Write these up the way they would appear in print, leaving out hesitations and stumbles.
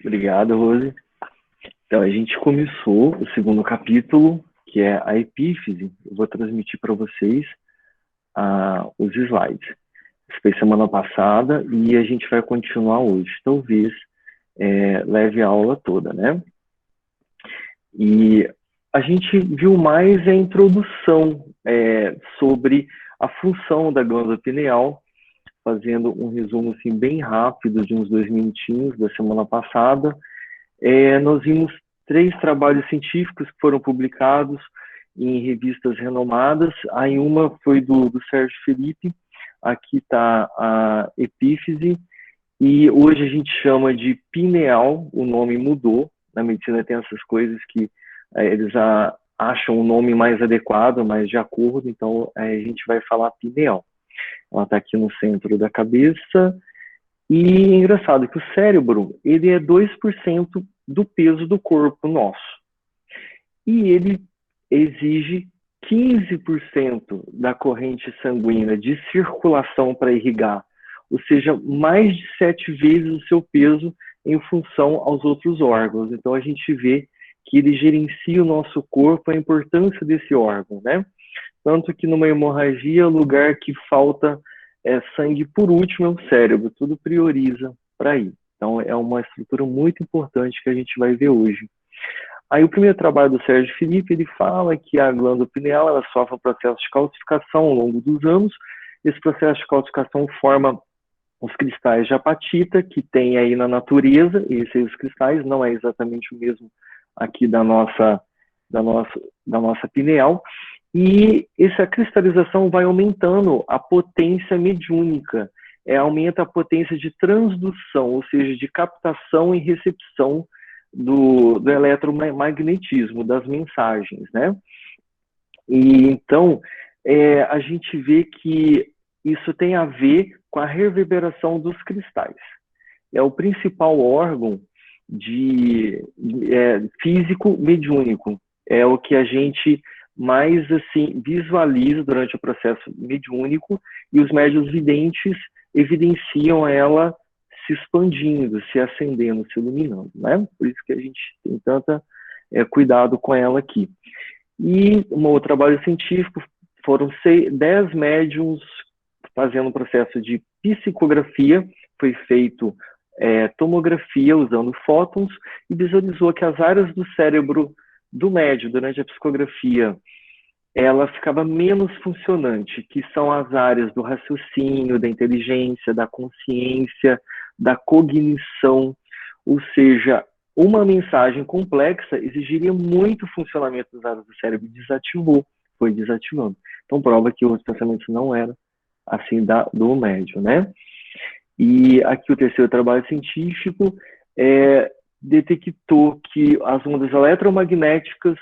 Obrigado, Rose. Então, a gente começou o segundo capítulo, que é a epífise. Eu vou transmitir para vocês os slides. Isso foi semana passada e a gente vai continuar hoje. Talvez leve a aula toda, né? E a gente viu mais a introdução sobre a função da glândula pineal, fazendo um resumo assim, bem rápido de uns 2 minutinhos da semana passada. Nós vimos 3 trabalhos científicos que foram publicados em revistas renomadas. Aí uma foi do Sérgio Felipe, aqui está a epífise, e hoje a gente chama de pineal, o nome mudou. Na medicina tem essas coisas que eles acham o nome mais adequado, mais de acordo, então a gente vai falar pineal. Ela está aqui no centro da cabeça. E é engraçado que o cérebro, ele é 2% do peso do corpo nosso. E ele exige 15% da corrente sanguínea de circulação para irrigar, ou seja, mais de 7 vezes o seu peso em função aos outros órgãos. Então a gente vê que ele gerencia o nosso corpo, a importância desse órgão, né? Tanto que numa hemorragia, o lugar que falta sangue por último é o cérebro, tudo prioriza para ir. Então é uma estrutura muito importante que a gente vai ver hoje. Aí o primeiro trabalho do Sérgio Felipe, ele fala que a glândula pineal ela sofre um processo de calcificação ao longo dos anos. Esse processo de calcificação forma os cristais de apatita que tem aí na natureza. Esses cristais não é exatamente o mesmo aqui da nossa pineal. E essa cristalização vai aumentando a potência mediúnica, aumenta a potência de transdução, ou seja, de captação e recepção do eletromagnetismo, das mensagens, né? E então, a gente vê que isso tem a ver com a reverberação dos cristais. É o principal órgão físico mediúnico, é o que a gente mais assim visualiza durante o processo mediúnico, e os médiuns videntes evidenciam ela se expandindo, se acendendo, se iluminando, né? Por isso que a gente tem tanto cuidado com ela aqui. E um outro trabalho científico, foram 10 médiuns fazendo um processo de psicografia, foi feito tomografia usando fótons e visualizou que as áreas do cérebro do médium durante a psicografia ela ficava menos funcionante, que são as áreas do raciocínio, da inteligência, da consciência, da cognição, ou seja, uma mensagem complexa exigiria muito funcionamento das áreas do cérebro, desativou, foi desativando. Então prova que os pensamentos não eram assim do médium, né? E aqui o terceiro trabalho científico detectou que as ondas eletromagnéticas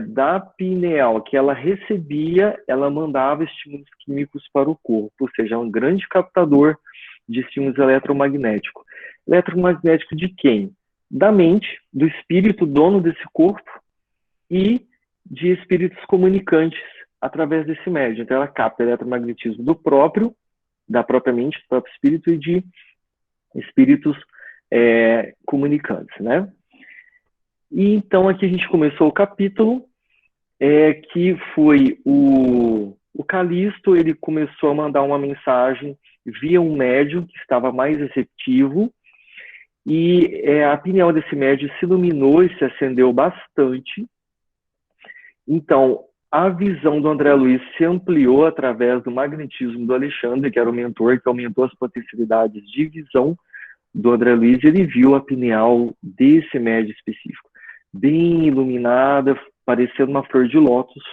da pineal que ela recebia, ela mandava estímulos químicos para o corpo, ou seja, um grande captador de estímulos eletromagnéticos. Eletromagnético de quem? Da mente, do espírito dono desse corpo e de espíritos comunicantes através desse médium. Então ela capta eletromagnetismo da própria mente, do próprio espírito e de espíritos comunicantes, né? E então aqui a gente começou o capítulo, que foi o Calixto, ele começou a mandar uma mensagem via um médium que estava mais receptivo, e a pineal desse médium se iluminou e se acendeu bastante. Então, a visão do André Luiz se ampliou através do magnetismo do Alexandre, que era o mentor, que aumentou as potencialidades de visão do André Luiz. Ele viu a pineal desse médium específico, bem iluminada, parecendo uma flor de lótus,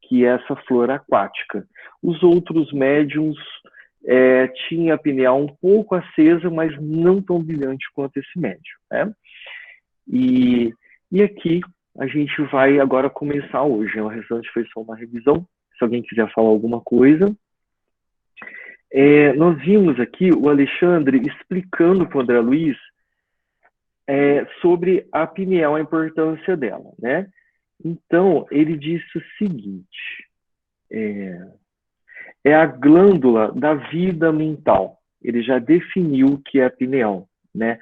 que é essa flor aquática. Os outros médiums tinham a pineal um pouco acesa, mas não tão brilhante quanto esse médium, né? E aqui a gente vai agora começar hoje. O restante foi só uma revisão. Se alguém quiser falar alguma coisa. Nós vimos aqui o Alexandre explicando para o André Luiz sobre a pineal, a importância dela, né? Então, ele disse o seguinte, é a glândula da vida mental. Ele já definiu o que é a pineal, né?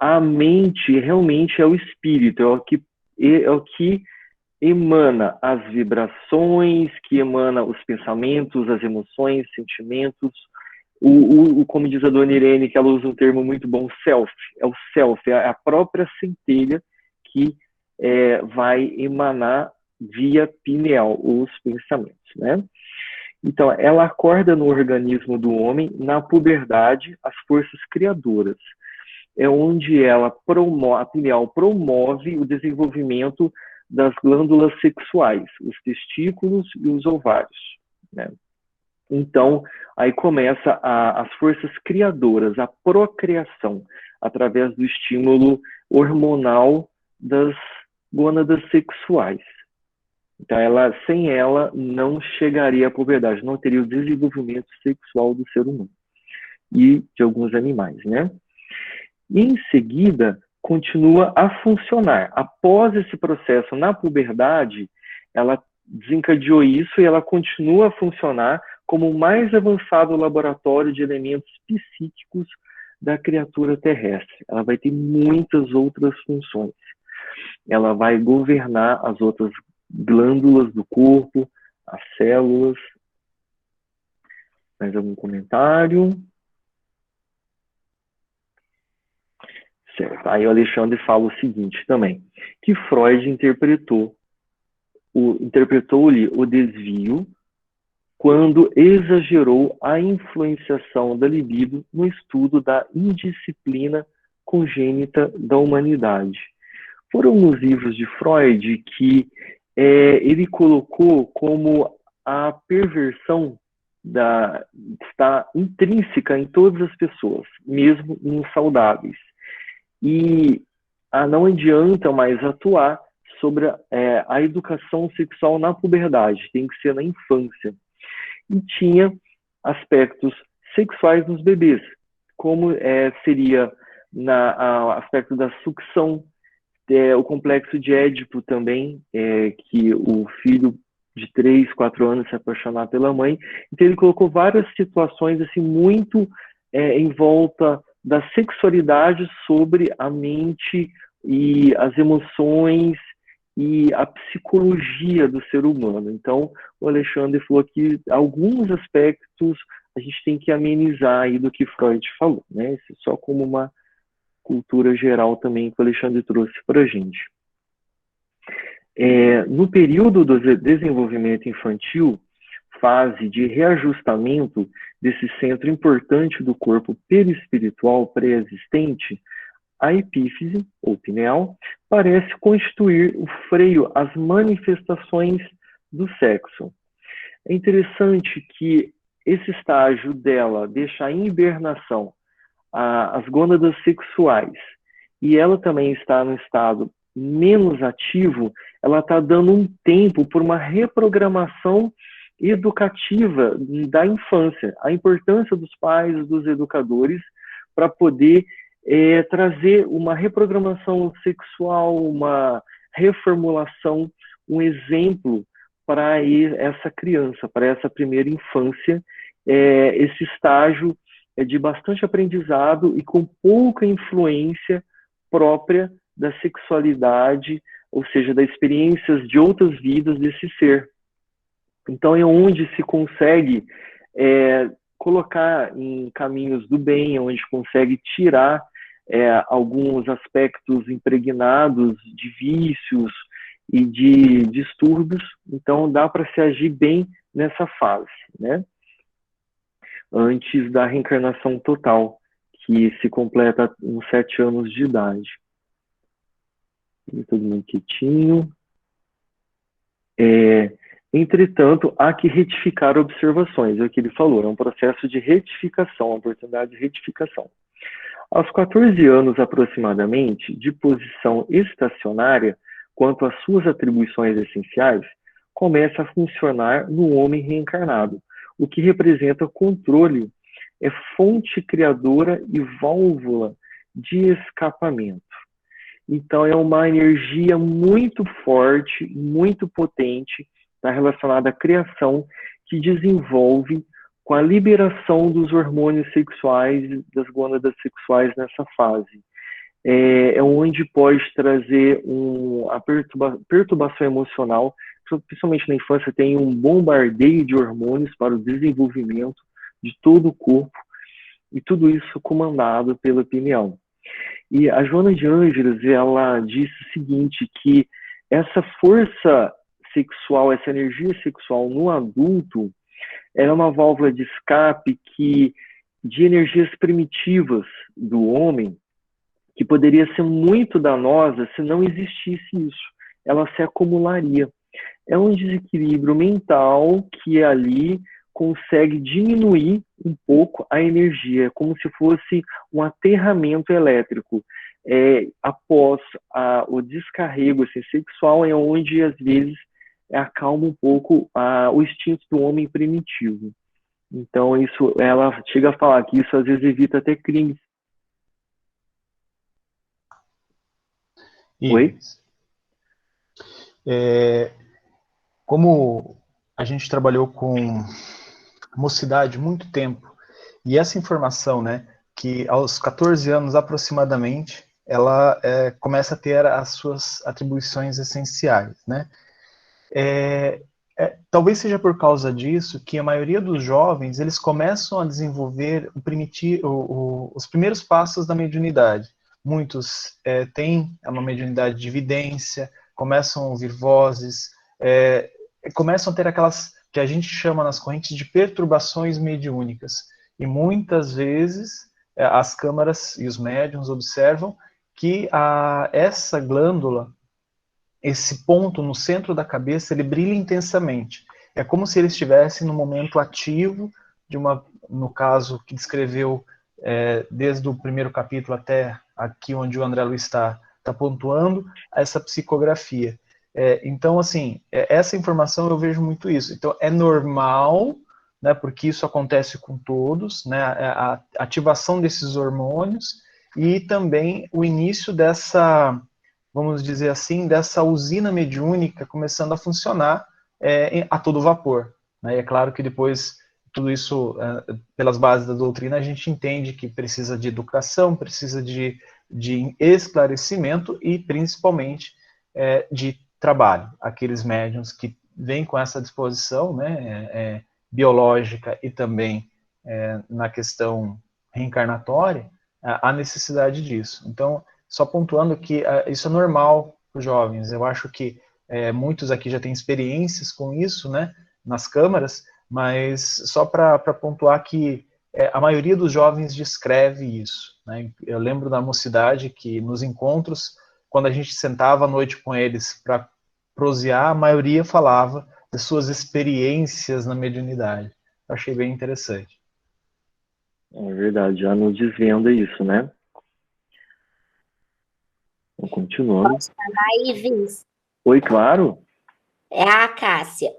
a mente realmente é o espírito, é o que emana as vibrações, que emana os pensamentos, as emoções, sentimentos. Como diz a dona Irene, que ela usa um termo muito bom, self. É o self, é a própria centelha que vai emanar via pineal os pensamentos, né? Então, ela acorda no organismo do homem, na puberdade, as forças criadoras. É onde a pineal promove o desenvolvimento das glândulas sexuais, os testículos e os ovários, né? Então, aí começa as forças criadoras, a procriação, através do estímulo hormonal das gônadas sexuais. Então, sem ela, não chegaria à puberdade, não teria o desenvolvimento sexual do ser humano e de alguns animais, né? E, em seguida, continua a funcionar. Após esse processo na puberdade, ela desencadeou isso e ela continua a funcionar como o mais avançado laboratório de elementos psíquicos da criatura terrestre. Ela vai ter muitas outras funções. Ela vai governar as outras glândulas do corpo, as células. Mais algum comentário? Certo. Aí o Alexandre fala o seguinte também, que Freud interpretou-lhe o desvio quando exagerou a influenciação da libido no estudo da indisciplina congênita da humanidade. Foram nos livros de Freud que ele colocou como a perversão está intrínseca em todas as pessoas, mesmo nos saudáveis. E não adianta mais atuar sobre a educação sexual na puberdade, tem que ser na infância. E tinha aspectos sexuais nos bebês, como seria aspecto da sucção, o complexo de Édipo também, que o filho de 3, 4 anos se apaixonar pela mãe. Então ele colocou várias situações assim muito em volta da sexualidade sobre a mente e as emoções e a psicologia do ser humano. Então, o Alexandre falou que alguns aspectos a gente tem que amenizar aí do que Freud falou, né? Isso só como uma cultura geral também que o Alexandre trouxe para a gente. No período do desenvolvimento infantil, fase de reajustamento desse centro importante do corpo perispiritual pré-existente, a epífise, ou pineal, parece constituir o freio às manifestações do sexo. É interessante que esse estágio dela deixa em hibernação as gônadas sexuais e ela também está no estado menos ativo, ela está dando um tempo por uma reprogramação educativa da infância, a importância dos pais, dos educadores, para poder trazer uma reprogramação sexual, uma reformulação, um exemplo para essa criança, para essa primeira infância, esse estágio de bastante aprendizado e com pouca influência própria da sexualidade, ou seja, das experiências de outras vidas desse ser. Então, é onde se consegue colocar em caminhos do bem, onde consegue tirar alguns aspectos impregnados de vícios e de distúrbios. Então, dá para se agir bem nessa fase, né? Antes da reencarnação total, que se completa uns 7 anos de idade. Todo mundo quietinho. Entretanto, há que retificar observações, é o que ele falou, é um processo de retificação, uma oportunidade de retificação. Aos 14 anos aproximadamente, de posição estacionária, quanto às suas atribuições essenciais, começa a funcionar no homem reencarnado, o que representa controle, fonte criadora e válvula de escapamento. Então, é uma energia muito forte, muito potente, está relacionada à criação, que desenvolve com a liberação dos hormônios sexuais, das gônadas sexuais nessa fase. é onde pode trazer a perturbação emocional, principalmente na infância, tem um bombardeio de hormônios para o desenvolvimento de todo o corpo, e tudo isso comandado pela pineal. E a Joana de Ângeles, ela disse o seguinte, que essa força sexual, essa energia sexual no adulto, era uma válvula de escape de energias primitivas do homem, que poderia ser muito danosa se não existisse isso. Ela se acumularia. É um desequilíbrio mental que ali consegue diminuir um pouco a energia, como se fosse um aterramento elétrico. Após o descarrego assim, sexual, é onde, às vezes, acalma um pouco o instinto do homem primitivo. Então, ela chega a falar que isso, às vezes, evita até crimes. Oi? Como a gente trabalhou com mocidade muito tempo, e essa informação, né, que aos 14 anos aproximadamente, ela começa a ter as suas atribuições essenciais, né? Talvez seja por causa disso que a maioria dos jovens, eles começam a desenvolver os primeiros passos da mediunidade. Muitos têm uma mediunidade de evidência, começam a ouvir vozes, começam a ter aquelas que a gente chama nas correntes de perturbações mediúnicas. E muitas vezes as câmaras e os médiuns observam que essa glândula, esse ponto no centro da cabeça, ele brilha intensamente. É como se ele estivesse no momento ativo de no caso que descreveu desde o primeiro capítulo até aqui onde o André Luiz está pontuando, essa psicografia. Então, assim, essa informação eu vejo muito isso. Então, é normal, né, porque isso acontece com todos, né, a ativação desses hormônios e também o início dessa, vamos dizer assim, dessa usina mediúnica começando a funcionar a todo vapor. Né? E é claro que depois, tudo isso, pelas bases da doutrina, a gente entende que precisa de educação, precisa de esclarecimento e, principalmente, de trabalho. Aqueles médiuns que vêm com essa disposição, né, biológica e também na questão reencarnatória, há necessidade disso. Então, só pontuando que isso é normal para os jovens. Eu acho que muitos aqui já têm experiências com isso, né, nas câmaras, mas só para pontuar que a maioria dos jovens descreve isso. Né? Eu lembro da mocidade que nos encontros, quando a gente sentava à noite com eles para prosear, a maioria falava das suas experiências na mediunidade. Eu achei bem interessante. É verdade, já nos desvenda isso, né? Então, continuando. Posso falar, Ives? Oi, claro. É a Cássia.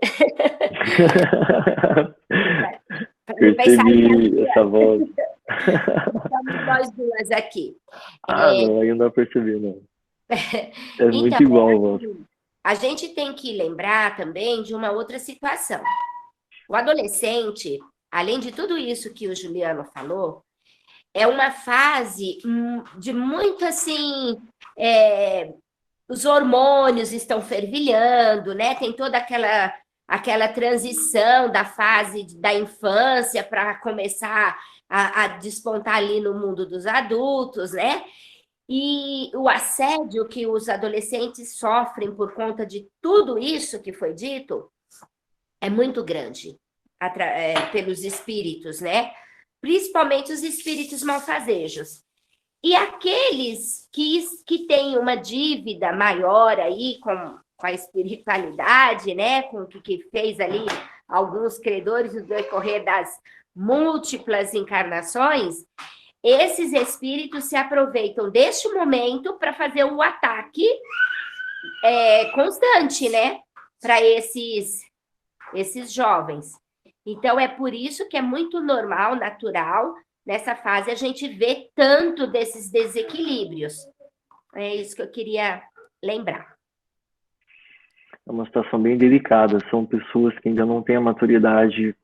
Percebi essa voz. Estamos nós duas aqui. Não, ainda não percebi, não. É muito então, igual a voz. A gente tem que lembrar também de uma outra situação. O adolescente, além de tudo isso que o Juliano falou, é uma fase de muito assim, os hormônios estão fervilhando, né? Tem toda aquela transição da fase da infância para começar a despontar ali no mundo dos adultos, né? E o assédio que os adolescentes sofrem por conta de tudo isso que foi dito é muito grande pelos espíritos, né? Principalmente os espíritos malfazejos. E aqueles que têm uma dívida maior aí com a espiritualidade, né? Com o que fez ali alguns credores no decorrer das múltiplas encarnações, esses espíritos se aproveitam deste momento para fazer o ataque constante, né? Para esses jovens. Então, é por isso que é muito normal, natural, nessa fase a gente vê tanto desses desequilíbrios. É isso que eu queria lembrar. É uma situação bem delicada. São pessoas que ainda não têm a maturidade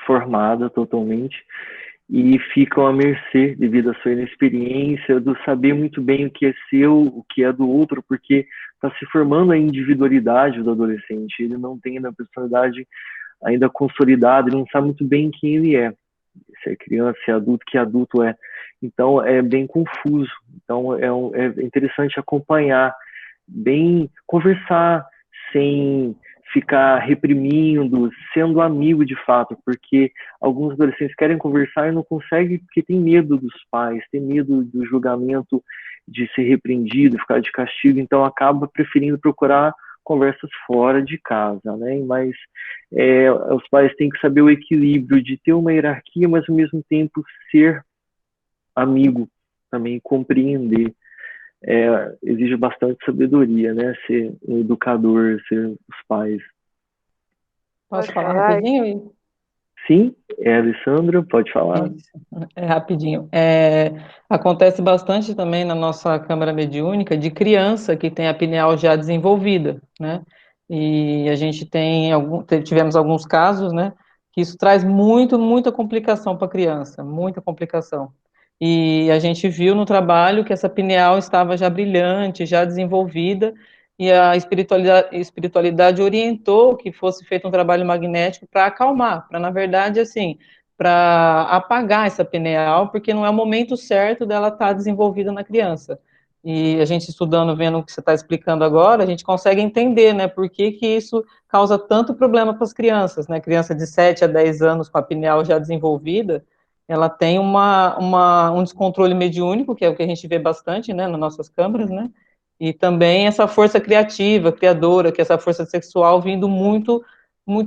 formada totalmente e ficam à mercê devido à sua inexperiência, do saber muito bem o que é seu, o que é do outro, porque está se formando a individualidade do adolescente, ele não tem a personalidade ainda consolidada, ele não sabe muito bem quem ele é, se é criança, se é adulto, que adulto é. Então é bem confuso. Então é interessante acompanhar, bem conversar sem ficar reprimindo, sendo amigo de fato, porque alguns adolescentes querem conversar e não conseguem porque tem medo dos pais, tem medo do julgamento, de ser repreendido, ficar de castigo, então acaba preferindo procurar conversas fora de casa, né? Mas os pais têm que saber o equilíbrio de ter uma hierarquia, mas ao mesmo tempo ser amigo, também compreender. Exige bastante sabedoria, né? Ser um educador, ser os pais. Posso falar rapidinho, Igor? Sim, Alessandra, pode falar. Isso, rapidinho. Acontece bastante também na nossa câmara mediúnica de criança que tem a pineal já desenvolvida, né? E a gente tivemos alguns casos, né? Que isso traz muita complicação para a criança, muita complicação. E a gente viu no trabalho que essa pineal estava já brilhante, já desenvolvida, e a espiritualidade orientou que fosse feito um trabalho magnético para acalmar, para, na verdade, assim, para apagar essa pineal, porque não é o momento certo dela estar desenvolvida na criança. E a gente estudando, vendo o que você está explicando agora, a gente consegue entender, né, por que isso causa tanto problema para as crianças, né, criança de 7 a 10 anos com a pineal já desenvolvida, ela tem um descontrole mediúnico, que é o que a gente vê bastante, né, nas nossas câmaras, né, e também essa força criativa, criadora, que é essa força sexual vindo muito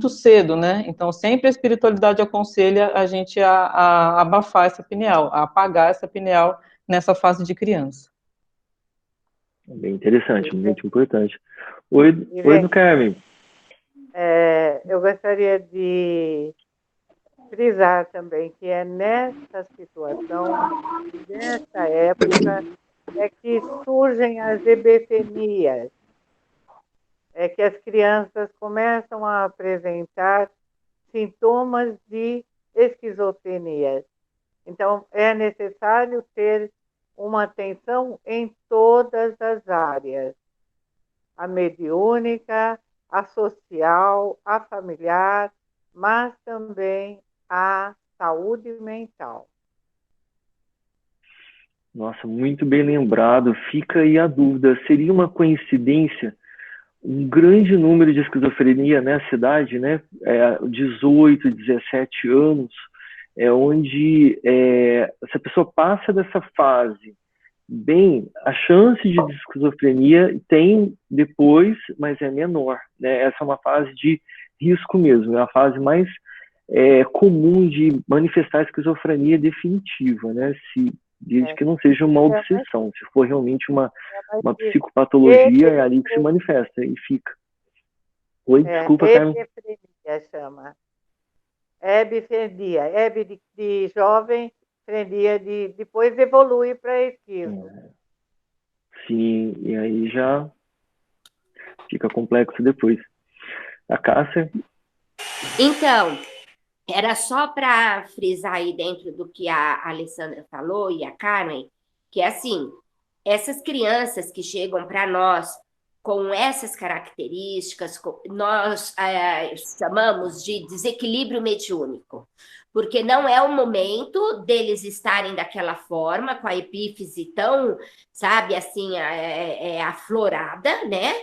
cedo, né? Então, sempre a espiritualidade aconselha a gente a abafar essa pineal, a apagar essa pineal nessa fase de criança. Bem interessante, muito importante. Oi, do Carmen. Eu gostaria de frisar também que é nessa situação, nessa época, é que surgem as hebefenias, é que as crianças começam a apresentar sintomas de esquizofrenia. Então, é necessário ter uma atenção em todas as áreas, a mediúnica, a social, a familiar, mas também a saúde mental. Nossa, muito bem lembrado. Fica aí a dúvida, seria uma coincidência um grande número de esquizofrenia nessa cidade, né? 18, 17 anos, onde se a pessoa passa dessa fase, bem, a chance de esquizofrenia tem depois, mas é menor, né? Essa é uma fase de risco mesmo, é a fase mais comum de manifestar a esquizofrenia definitiva, né? Desde que não seja uma obsessão, se for realmente uma psicopatologia, é ali que se manifesta e fica. Oi, desculpa, Carmen. Hebefrenia chama. Hebefrenia. Hebe de jovem, frenia depois evolui para esquizo. Sim, e aí já fica complexo depois. A Cássia? Então, era só para frisar aí dentro do que a Alessandra falou e a Carmen, que é assim, essas crianças que chegam para nós com essas características, nós chamamos de desequilíbrio mediúnico, porque não é o momento deles estarem daquela forma, com a epífise tão, sabe, assim, aflorada, né?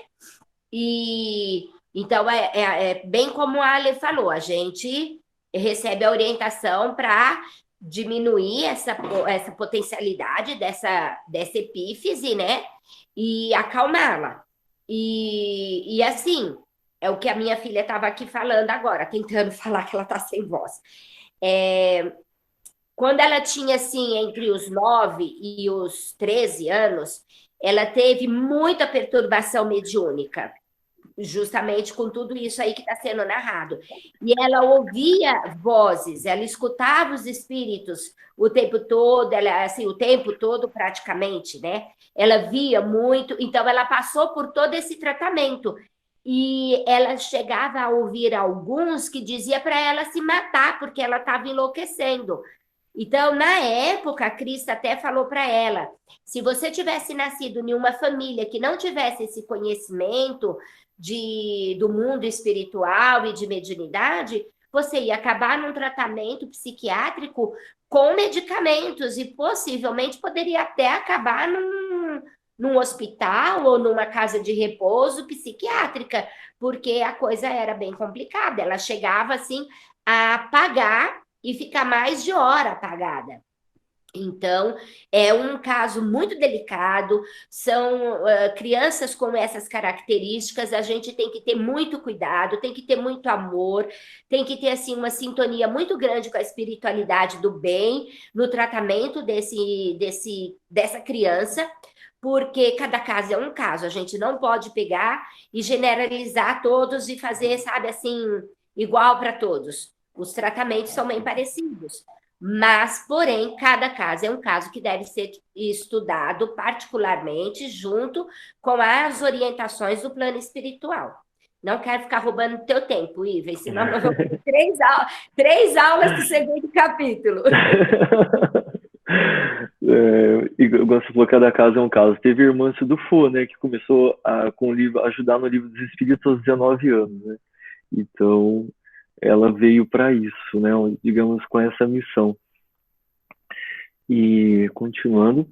E então é bem como a Ale falou, a gente recebe a orientação para diminuir essa potencialidade dessa epífise, né? E acalmá-la. E assim, é o que a minha filha estava aqui falando agora, tentando falar que ela está sem voz. Quando ela tinha, assim, entre os 9 e os 13 anos, ela teve muita perturbação mediúnica, justamente com tudo isso aí que está sendo narrado. E ela ouvia vozes, ela escutava os espíritos o tempo todo, assim, o tempo todo praticamente, né? Ela via muito, então ela passou por todo esse tratamento. E ela chegava a ouvir alguns que dizia para ela se matar, porque ela estava enlouquecendo. Então, na época, a Krista até falou para ela, se você tivesse nascido em uma família que não tivesse esse conhecimento do mundo espiritual e de mediunidade, você ia acabar num tratamento psiquiátrico com medicamentos e possivelmente poderia até acabar num hospital ou numa casa de repouso psiquiátrica, porque a coisa era bem complicada. Ela chegava assim a pagar e ficar mais de hora apagada. Então, é um caso muito delicado, são crianças com essas características, a gente tem que ter muito cuidado, tem que ter muito amor, tem que ter assim uma sintonia muito grande com a espiritualidade do bem no tratamento dessa criança, porque cada caso é um caso, a gente não pode pegar e generalizar todos e fazer, sabe, assim, igual para todos. Os tratamentos são bem parecidos. Mas, porém, cada caso é um caso que deve ser estudado particularmente junto com as orientações do plano espiritual. Não quero ficar roubando teu tempo, Iva, senão nós vamos ter três aulas do segundo capítulo. Igual você falou, cada caso é um caso. Teve a irmã Sidufo, né, que começou com o livro, ajudar no livro dos Espíritos aos 19 anos, né? Então, ela veio para isso, né, digamos, com essa missão. E, continuando,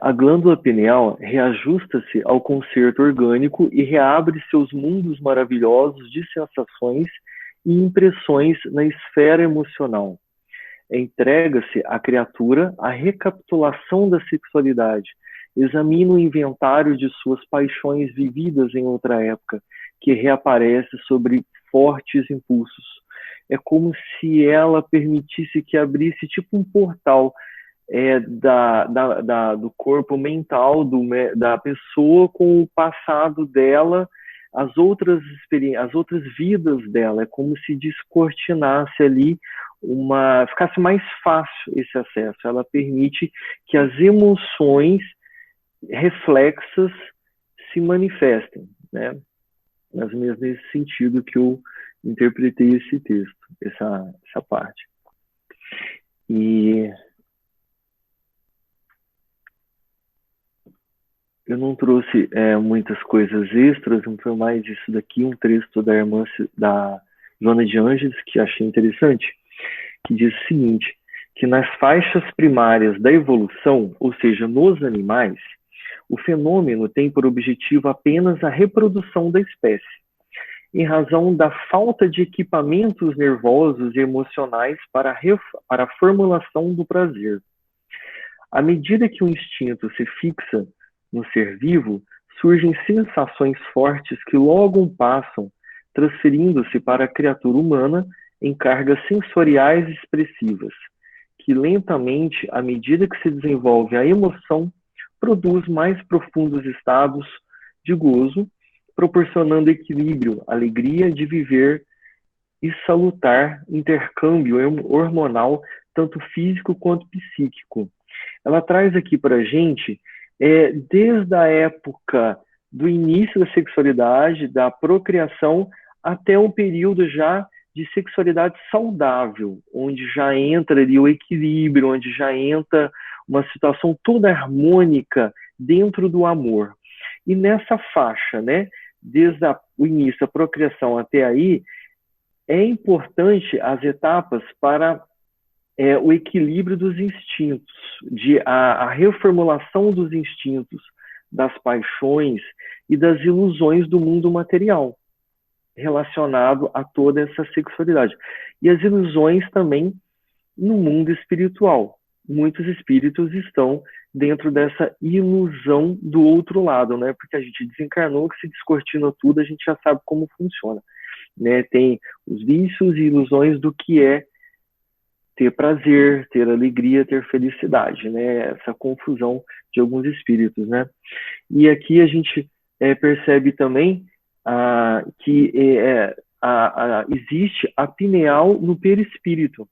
a glândula pineal reajusta-se ao concerto orgânico e reabre seus mundos maravilhosos de sensações e impressões na esfera emocional. Entrega-se à criatura a recapitulação da sexualidade, examina o inventário de suas paixões vividas em outra época, que reaparece sobre fortes impulsos. É como se ela permitisse que abrisse tipo um portal do corpo mental da pessoa com o passado dela, as outras vidas dela. É como se descortinasse ali ficasse mais fácil esse acesso. Ela permite que as emoções reflexas se manifestem, né? Mais ou menos nesse sentido que eu interpretei esse texto, essa parte. E eu não trouxe muitas coisas extras, não foi mais isso daqui, um texto da irmã da Joana de Ângeles, que achei interessante, que diz o seguinte, que nas faixas primárias da evolução, ou seja, nos animais, o fenômeno tem por objetivo apenas a reprodução da espécie, em razão da falta de equipamentos nervosos e emocionais para a formulação do prazer. À medida que o instinto se fixa no ser vivo, surgem sensações fortes que logo passam, transferindo-se para a criatura humana em cargas sensoriais expressivas, que lentamente, à medida que se desenvolve a emoção, produz mais profundos estados de gozo, proporcionando equilíbrio, alegria de viver e salutar intercâmbio hormonal, tanto físico quanto psíquico. Ela traz aqui para a gente, desde a época do início da sexualidade, da procriação, até um período já de sexualidade saudável, onde já entra ali o equilíbrio, onde já entra uma situação toda harmônica dentro do amor. E nessa faixa, né, desde o início da procriação até aí, é importante as etapas para o equilíbrio dos instintos, a reformulação dos instintos, das paixões e das ilusões do mundo material, relacionado a toda essa sexualidade. E as ilusões também no mundo espiritual. Muitos espíritos estão dentro dessa ilusão do outro lado, né? Porque a gente desencarnou, que se descortina tudo, a gente já sabe como funciona, né? Tem os vícios e ilusões do que é ter prazer, ter alegria, ter felicidade, né? Essa confusão de alguns espíritos, né? E aqui a gente percebe também que existe a pineal no perispírito,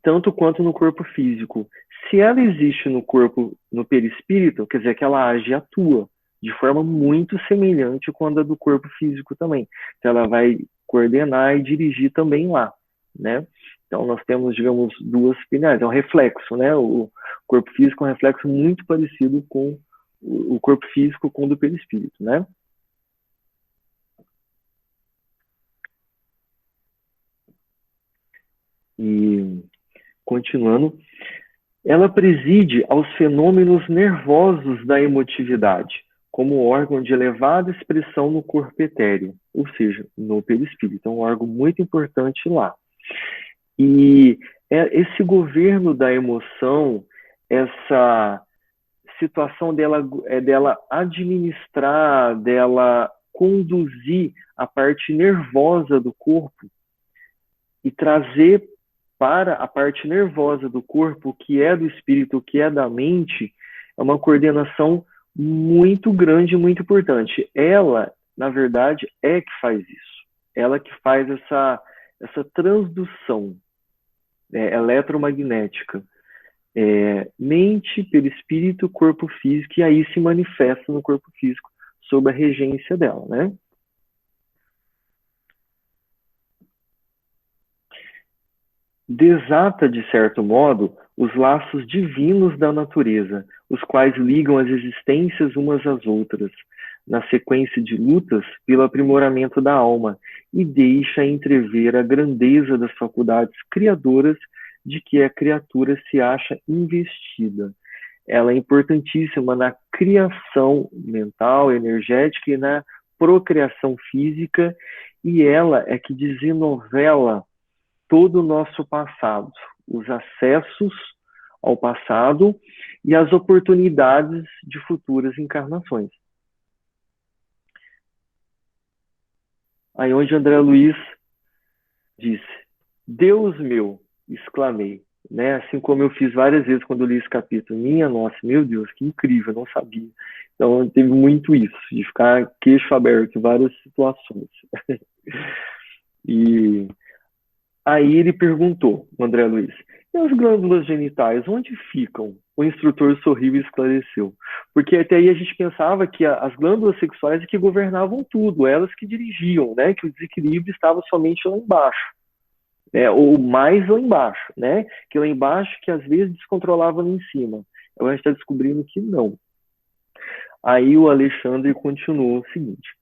tanto quanto no corpo físico. Se ela existe no perispírito, quer dizer que ela age e atua de forma muito semelhante com a do corpo físico também. Então ela vai coordenar e dirigir também lá, né? Então, nós temos, digamos, duas pineais. É um reflexo, né? O corpo físico é um reflexo muito parecido com o corpo físico com o do perispírito, né? E, continuando, ela preside aos fenômenos nervosos da emotividade, como órgão de elevada expressão no corpo etéreo, ou seja, no perispírito. É um órgão muito importante lá. E esse governo da emoção, essa situação dela administrar, dela conduzir a parte nervosa do corpo e trazer para a parte nervosa do corpo, que é do espírito, que é da mente, é uma coordenação muito grande, muito importante. Ela, na verdade, é que faz isso. Ela que faz essa transdução eletromagnética. Mente, perispírito, corpo físico, e aí se manifesta no corpo físico sob a regência dela, né? Desata, de certo modo, os laços divinos da natureza, os quais ligam as existências umas às outras, na sequência de lutas pelo aprimoramento da alma, e deixa entrever a grandeza das faculdades criadoras de que a criatura se acha investida. Ela é importantíssima na criação mental, energética e na procriação física, e ela é que desenovela todo o nosso passado, os acessos ao passado e as oportunidades de futuras encarnações. Aí onde André Luiz disse, Deus meu, exclamei, né? Assim como eu fiz várias vezes quando eu li esse capítulo, minha nossa, meu Deus, que incrível, eu não sabia. Então teve muito isso, de ficar queixo aberto em várias situações. E aí ele perguntou, o André Luiz, e as glândulas genitais, onde ficam? O instrutor sorriu e esclareceu. Porque até aí a gente pensava que as glândulas sexuais é que governavam tudo, elas que dirigiam, né? Que o desequilíbrio estava somente lá embaixo. Ou mais lá embaixo, né? Que lá embaixo que às vezes descontrolava lá em cima. Agora a gente está descobrindo que não. Aí o Alexandre continuou o seguinte.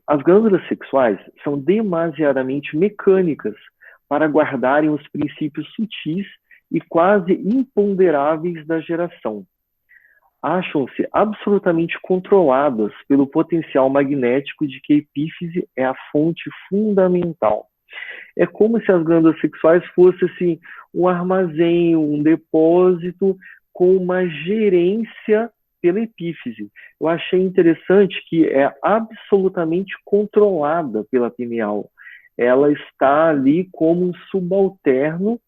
As glândulas sexuais são demasiadamente mecânicas para guardarem os princípios sutis e quase imponderáveis da geração. Acham-se absolutamente controladas pelo potencial magnético de que a epífise é a fonte fundamental. É como se as glândulas sexuais fossem assim, um armazém, um depósito com uma gerência pela epífise. Eu achei interessante que é absolutamente controlada pela pineal. Ela está ali como um subalterno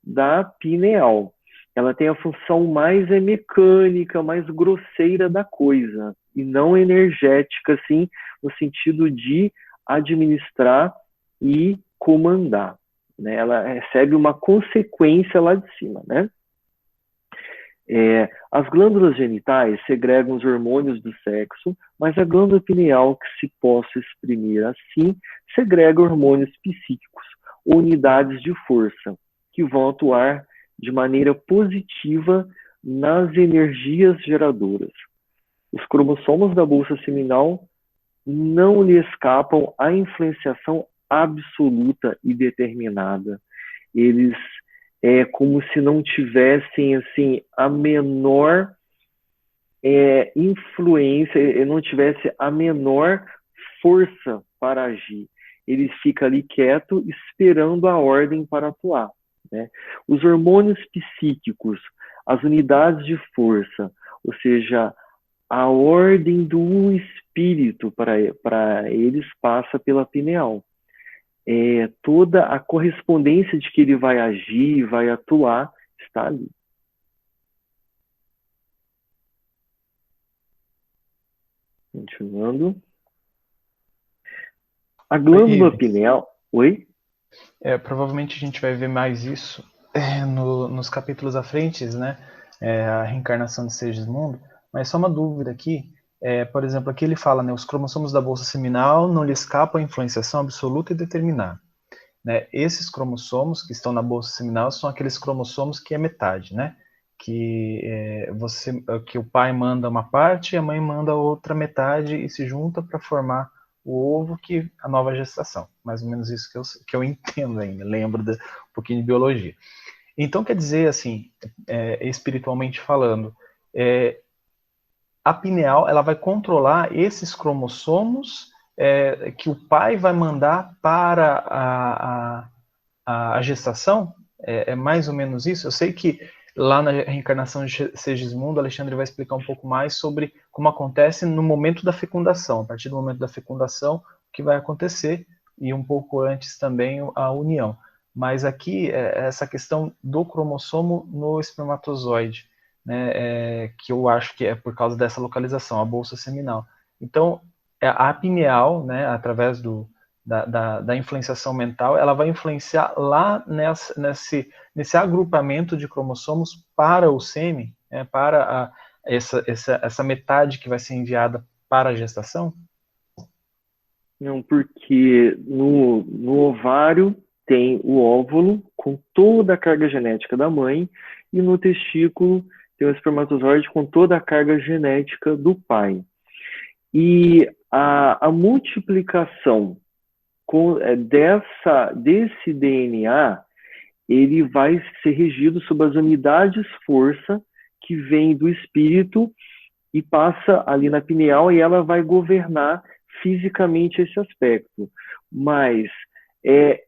da pineal. Ela tem a função mais mecânica, mais grosseira da coisa, e não energética, assim, no sentido de administrar e comandar. Né? Ela recebe uma consequência lá de cima, né? As glândulas genitais segregam os hormônios do sexo, mas a glândula pineal, que se possa exprimir assim, segrega hormônios psíquicos, unidades de força, que vão atuar de maneira positiva nas energias geradoras. Os cromossomos da bolsa seminal não lhe escapam à influenciação absoluta e determinada. Eles é como se não tivessem assim a menor influência, não tivesse a menor força para agir. Ele fica ali quieto, esperando a ordem para atuar. Né? Os hormônios psíquicos, as unidades de força, ou seja, a ordem do espírito para eles passa pela pineal. Toda a correspondência de que ele vai agir, vai atuar, está ali. Continuando. A glândula pineal... Oi? Provavelmente a gente vai ver mais isso nos capítulos à frente, né? A reencarnação de Segismundo. Mas só uma dúvida aqui. Por exemplo, aqui ele fala, né? Os cromossomos da bolsa seminal não lhe escapam à influenciação absoluta e determinada. né? Esses cromossomos que estão na bolsa seminal são aqueles cromossomos que é metade, né? Que o pai manda uma parte e a mãe manda outra metade e se junta para formar o ovo, que a nova gestação. Mais ou menos isso que eu entendo ainda, lembro um pouquinho de biologia. Então, quer dizer, assim, espiritualmente falando, a pineal ela vai controlar esses cromossomos que o pai vai mandar para a gestação? É mais ou menos isso? Eu sei que lá na reencarnação de Segismundo, Alexandre vai explicar um pouco mais sobre como acontece no momento da fecundação. A partir do momento da fecundação, o que vai acontecer, e um pouco antes também a união. Mas aqui, essa questão do cromossomo no espermatozoide, né, que eu acho que é por causa dessa localização, a bolsa seminal. Então, a pineal, né, através da influenciação mental, ela vai influenciar lá nesse agrupamento de cromossomos para o sêmen, para essa metade que vai ser enviada para a gestação? Não, porque no ovário tem o óvulo com toda a carga genética da mãe e no testículo tem o espermatozoide com toda a carga genética do pai. E a multiplicação desse DNA, ele vai ser regido sob as unidades força que vem do espírito e passa ali na pineal e ela vai governar fisicamente esse aspecto. Mas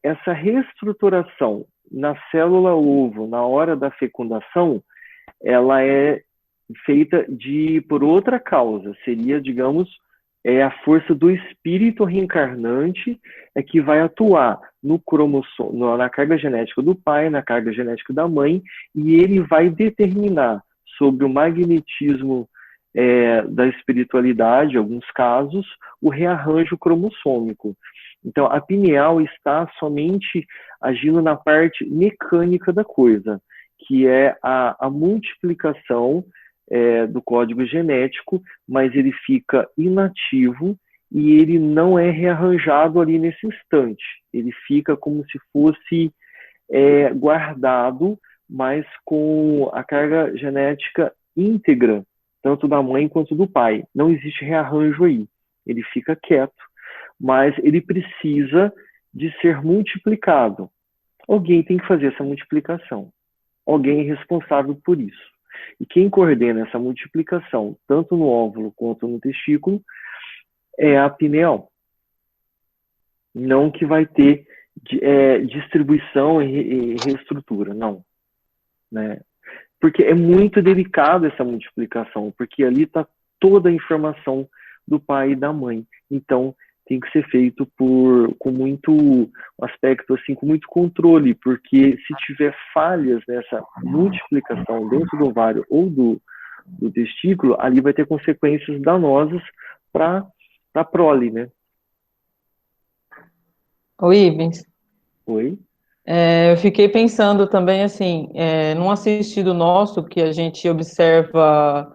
essa reestruturação na célula ovo, na hora da fecundação, ela é feita por outra causa. Seria, digamos, a força do espírito reencarnante que vai atuar no cromossomo, na carga genética do pai, na carga genética da mãe, e ele vai determinar sobre o magnetismo da espiritualidade, em alguns casos, o rearranjo cromossômico. Então, a pineal está somente agindo na parte mecânica da coisa, que é a multiplicação do código genético, mas ele fica inativo e ele não é rearranjado ali nesse instante. Ele fica como se fosse guardado, mas com a carga genética íntegra, tanto da mãe quanto do pai. Não existe rearranjo aí. Ele fica quieto, mas ele precisa de ser multiplicado. Alguém tem que fazer essa multiplicação. Alguém é responsável por isso. E quem coordena essa multiplicação, tanto no óvulo quanto no testículo, é a pineal. Não que vai ter distribuição e reestrutura, não. Né? Porque é muito delicado essa multiplicação, porque ali está toda a informação do pai e da mãe. Então, tem que ser feito com muito aspecto, assim, com muito controle, porque se tiver falhas nessa multiplicação dentro do ovário ou do testículo, ali vai ter consequências danosas para a prole, né? Oi, Ivens. Oi? Eu fiquei pensando também, assim, num assistido nosso que a gente observa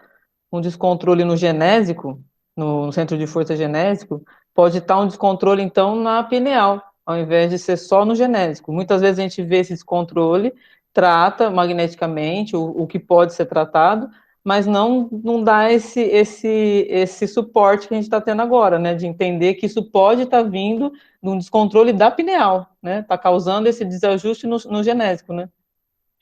um descontrole no genésico, no centro de força genésico, pode estar um descontrole, então, na pineal, ao invés de ser só no genésico. Muitas vezes a gente vê esse descontrole, trata magneticamente o que pode ser tratado, mas não dá esse suporte que a gente está tendo agora, né, de entender que isso pode estar vindo de um descontrole da pineal, né, está causando esse desajuste no genésico, né.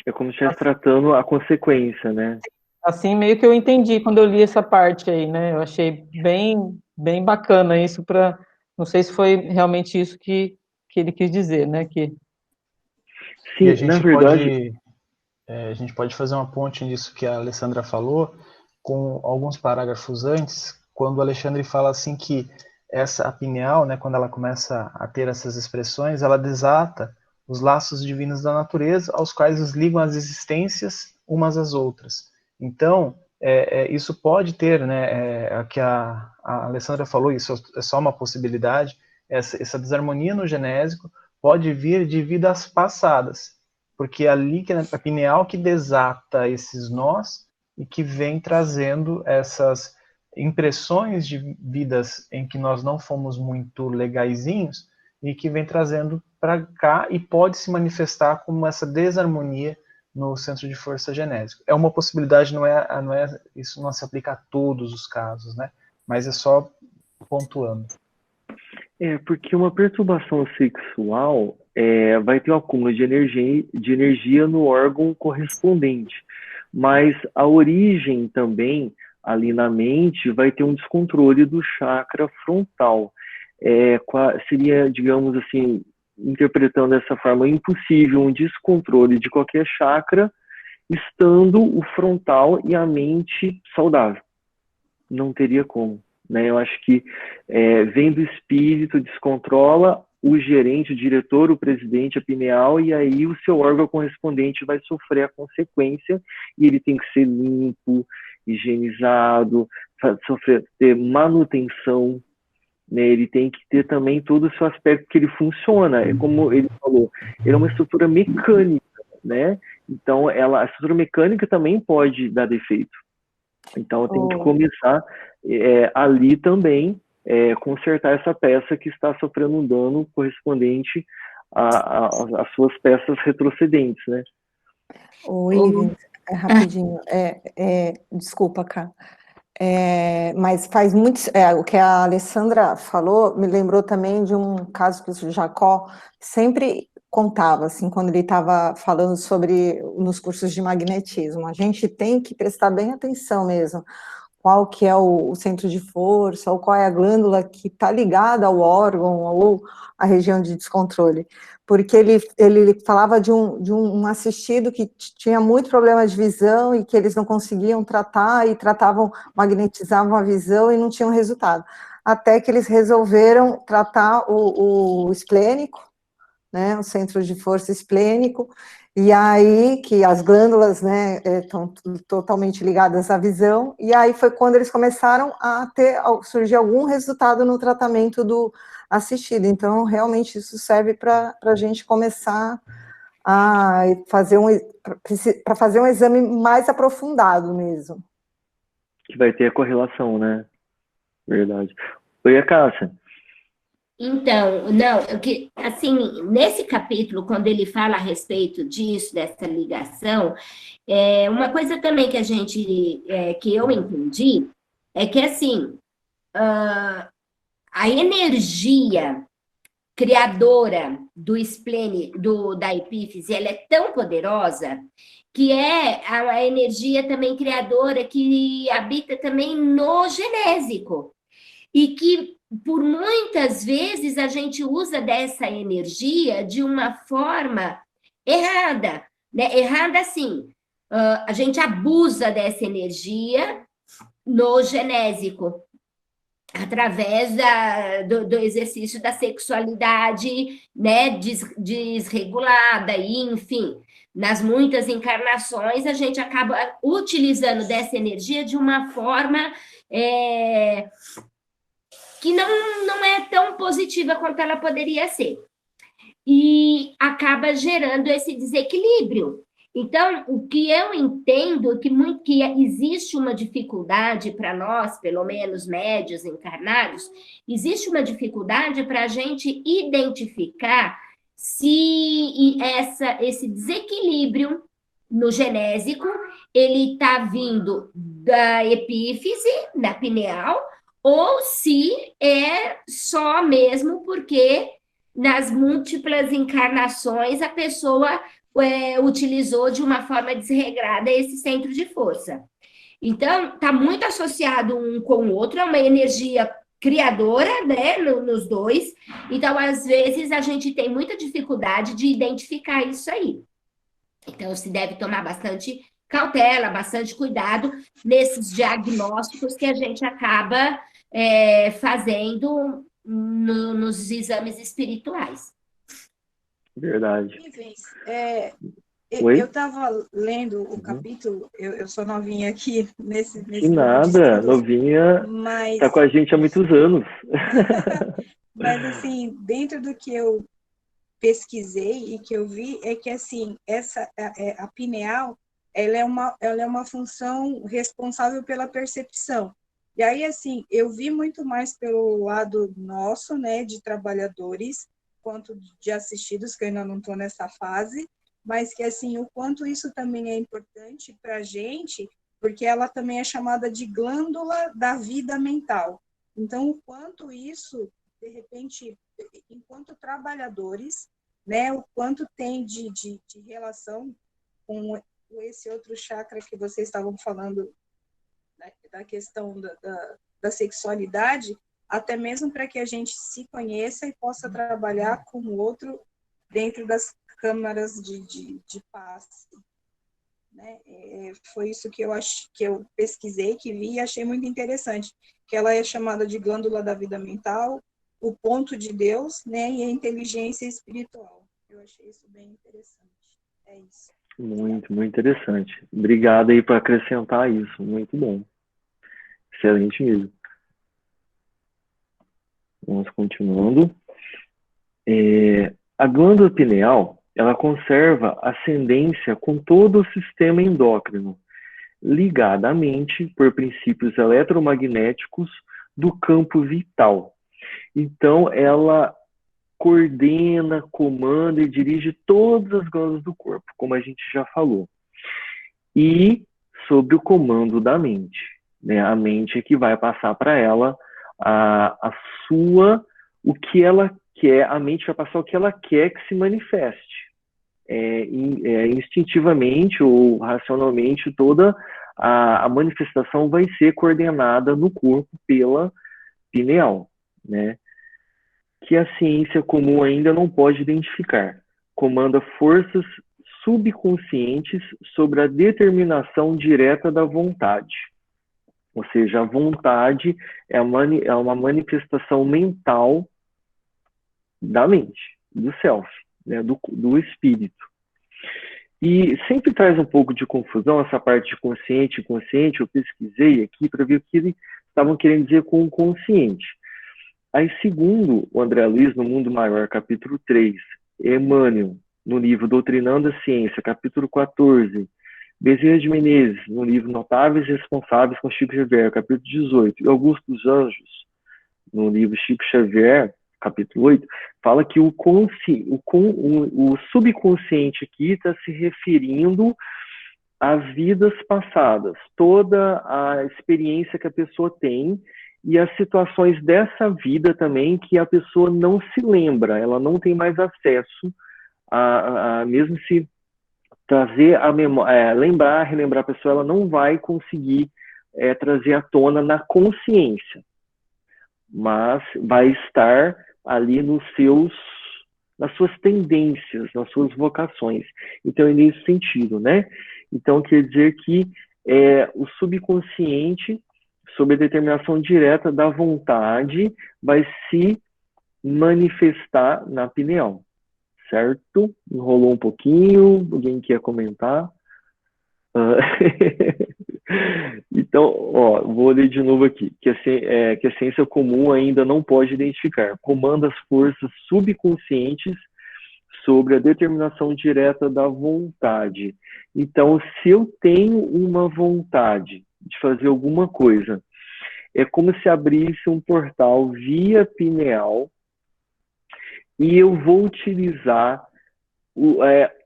É como se estivesse tratando a consequência, né? Assim, meio que eu entendi quando eu li essa parte aí, né? Eu achei bem, bem bacana isso para... Não sei se foi realmente isso que ele quis dizer, né? Sim, na verdade... a gente pode fazer uma ponte nisso que a Alessandra falou, com alguns parágrafos antes, quando o Alexandre fala assim que a pineal, né, quando ela começa a ter essas expressões, ela desata os laços divinos da natureza, aos quais os ligam as existências umas às outras. Então, isso pode ter, né, que a Alessandra falou, isso é só uma possibilidade, essa desarmonia no genésico pode vir de vidas passadas, porque é ali que é a pineal que desata esses nós e que vem trazendo essas impressões de vidas em que nós não fomos muito legaizinhos e que vem trazendo para cá e pode se manifestar como essa desarmonia no centro de força genésico. É uma possibilidade, isso não se aplica a todos os casos, né? Mas é só pontuando. Porque uma perturbação sexual vai ter um acúmulo de energia no órgão correspondente, mas a origem também, ali na mente, vai ter um descontrole do chakra frontal. Seria, digamos assim, interpretando dessa forma, impossível um descontrole de qualquer chakra, estando o frontal e a mente saudável. Não teria como. Né? Eu acho que vem do espírito, descontrola o gerente, o diretor, o presidente, a pineal, e aí o seu órgão correspondente vai sofrer a consequência, e ele tem que ser limpo, higienizado, ter manutenção, né? Ele tem que ter também todo o seu aspecto que ele funciona. É como ele falou, ele é uma estrutura mecânica, né? Então, a estrutura mecânica também pode dar defeito. Então, tem que começar ali também, consertar essa peça que está sofrendo um dano correspondente às suas peças retrocedentes, né? Ivens, rapidinho, desculpa, Cá. Mas faz muito... o que a Alessandra falou me lembrou também de um caso que o Jacó sempre contava, assim, quando ele estava falando nos cursos de magnetismo. A gente tem que prestar bem atenção mesmo, qual que é o centro de força, ou qual é a glândula que está ligada ao órgão, ou a região de descontrole. Porque ele falava de um assistido que tinha muito problema de visão e que eles não conseguiam tratar, e magnetizavam a visão e não tinham resultado. Até que eles resolveram tratar o esplênico, né, o centro de força esplênico, e aí que as glândulas, né, estão totalmente ligadas à visão, e aí foi quando eles começaram a surgir algum resultado no tratamento do assistido. Então, realmente, isso serve para a gente começar a fazer um exame mais aprofundado mesmo. Que vai ter a correlação, né? Verdade. Oi, Cássia. Então, assim, nesse capítulo, quando ele fala a respeito disso, dessa ligação, uma coisa também que eu entendi, é que, assim, a energia criadora do da epífise, ela é tão poderosa que é a energia também criadora que habita também no genésico. E que, por muitas vezes, a gente usa dessa energia de uma forma errada, né? Errada, assim, a gente abusa dessa energia no genésico, através do exercício da sexualidade, né, desregulada, e, enfim, nas muitas encarnações, a gente acaba utilizando dessa energia de uma forma que não é tão positiva quanto ela poderia ser. E acaba gerando esse desequilíbrio. Então, o que eu entendo que existe uma dificuldade para nós, pelo menos médios encarnados, existe uma dificuldade para a gente identificar se esse desequilíbrio no genésico, ele está vindo da epífise, da pineal, ou se é só mesmo porque nas múltiplas encarnações a pessoa utilizou de uma forma desregrada esse centro de força. Então, está muito associado um com o outro, é uma energia criadora, né, nos dois. Então, às vezes, a gente tem muita dificuldade de identificar isso aí. Então, se deve tomar bastante cautela, bastante cuidado nesses diagnósticos que a gente acaba fazendo nos exames espirituais. Verdade. Eu estava lendo o capítulo, eu sou novinha aqui nesse Que nada, novinha, mas está com a gente há muitos anos. Mas, assim, dentro do que eu pesquisei e que eu vi, é que, assim, a pineal, ela é uma função responsável pela percepção. E aí, assim, eu vi muito mais pelo lado nosso, né, de trabalhadores, quanto de assistidos, que eu ainda não estou nessa fase, mas que, assim, o quanto isso também é importante para a gente, porque ela também é chamada de glândula da vida mental. Então, o quanto isso, de repente, enquanto trabalhadores, né, o quanto tem de relação com esse outro chakra que vocês estavam falando, da questão da sexualidade, até mesmo para que a gente se conheça e possa trabalhar com o outro dentro das câmaras de paz. Né? Foi isso que eu pesquisei, que vi e achei muito interessante, que ela é chamada de glândula da vida mental, o ponto de Deus, né, e a inteligência espiritual. Eu achei isso bem interessante. É isso. Muito, muito interessante. Obrigado aí por acrescentar isso. Muito bom. Excelente mesmo. Vamos continuando. A glândula pineal, ela conserva ascendência com todo o sistema endócrino, ligada à mente por princípios eletromagnéticos do campo vital. Então, ela coordena, comanda e dirige todas as glândulas do corpo, como a gente já falou. E sob o comando da mente, né? A mente é que vai passar para ela o que ela quer, a mente vai passar o que ela quer que se manifeste. Instintivamente ou racionalmente, toda a manifestação vai ser coordenada no corpo pela pineal, né? Que a ciência comum ainda não pode identificar. Comanda forças subconscientes sobre a determinação direta da vontade. Ou seja, a vontade é uma manifestação mental da mente, do self, né, do espírito. E sempre traz um pouco de confusão essa parte de consciente e inconsciente. Eu pesquisei aqui para ver o que eles estavam querendo dizer com o consciente. Aí, segundo o André Luiz, no Mundo Maior, capítulo 3, Emmanuel, no livro Doutrinando a Ciência, capítulo 14, Bezerra de Menezes, no livro Notáveis e Responsáveis com Chico Xavier, capítulo 18, e Augusto dos Anjos, no livro Chico Xavier, capítulo 8, fala que o subconsciente aqui está se referindo às vidas passadas, toda a experiência que a pessoa tem e as situações dessa vida também que a pessoa não se lembra, ela não tem mais acesso mesmo se trazer a memória, relembrar a pessoa, ela não vai conseguir trazer à tona na consciência, mas vai estar ali nas suas tendências, nas suas vocações. Então, é nesse sentido, né? Então, quer dizer que o subconsciente, sob a determinação direta da vontade, vai se manifestar na pineal, certo? Enrolou um pouquinho, alguém quer comentar? Então, vou ler de novo aqui, que a ciência comum ainda não pode identificar. Comanda as forças subconscientes sobre a determinação direta da vontade. Então, se eu tenho uma vontade de fazer alguma coisa, é como se abrisse um portal via pineal e eu vou utilizar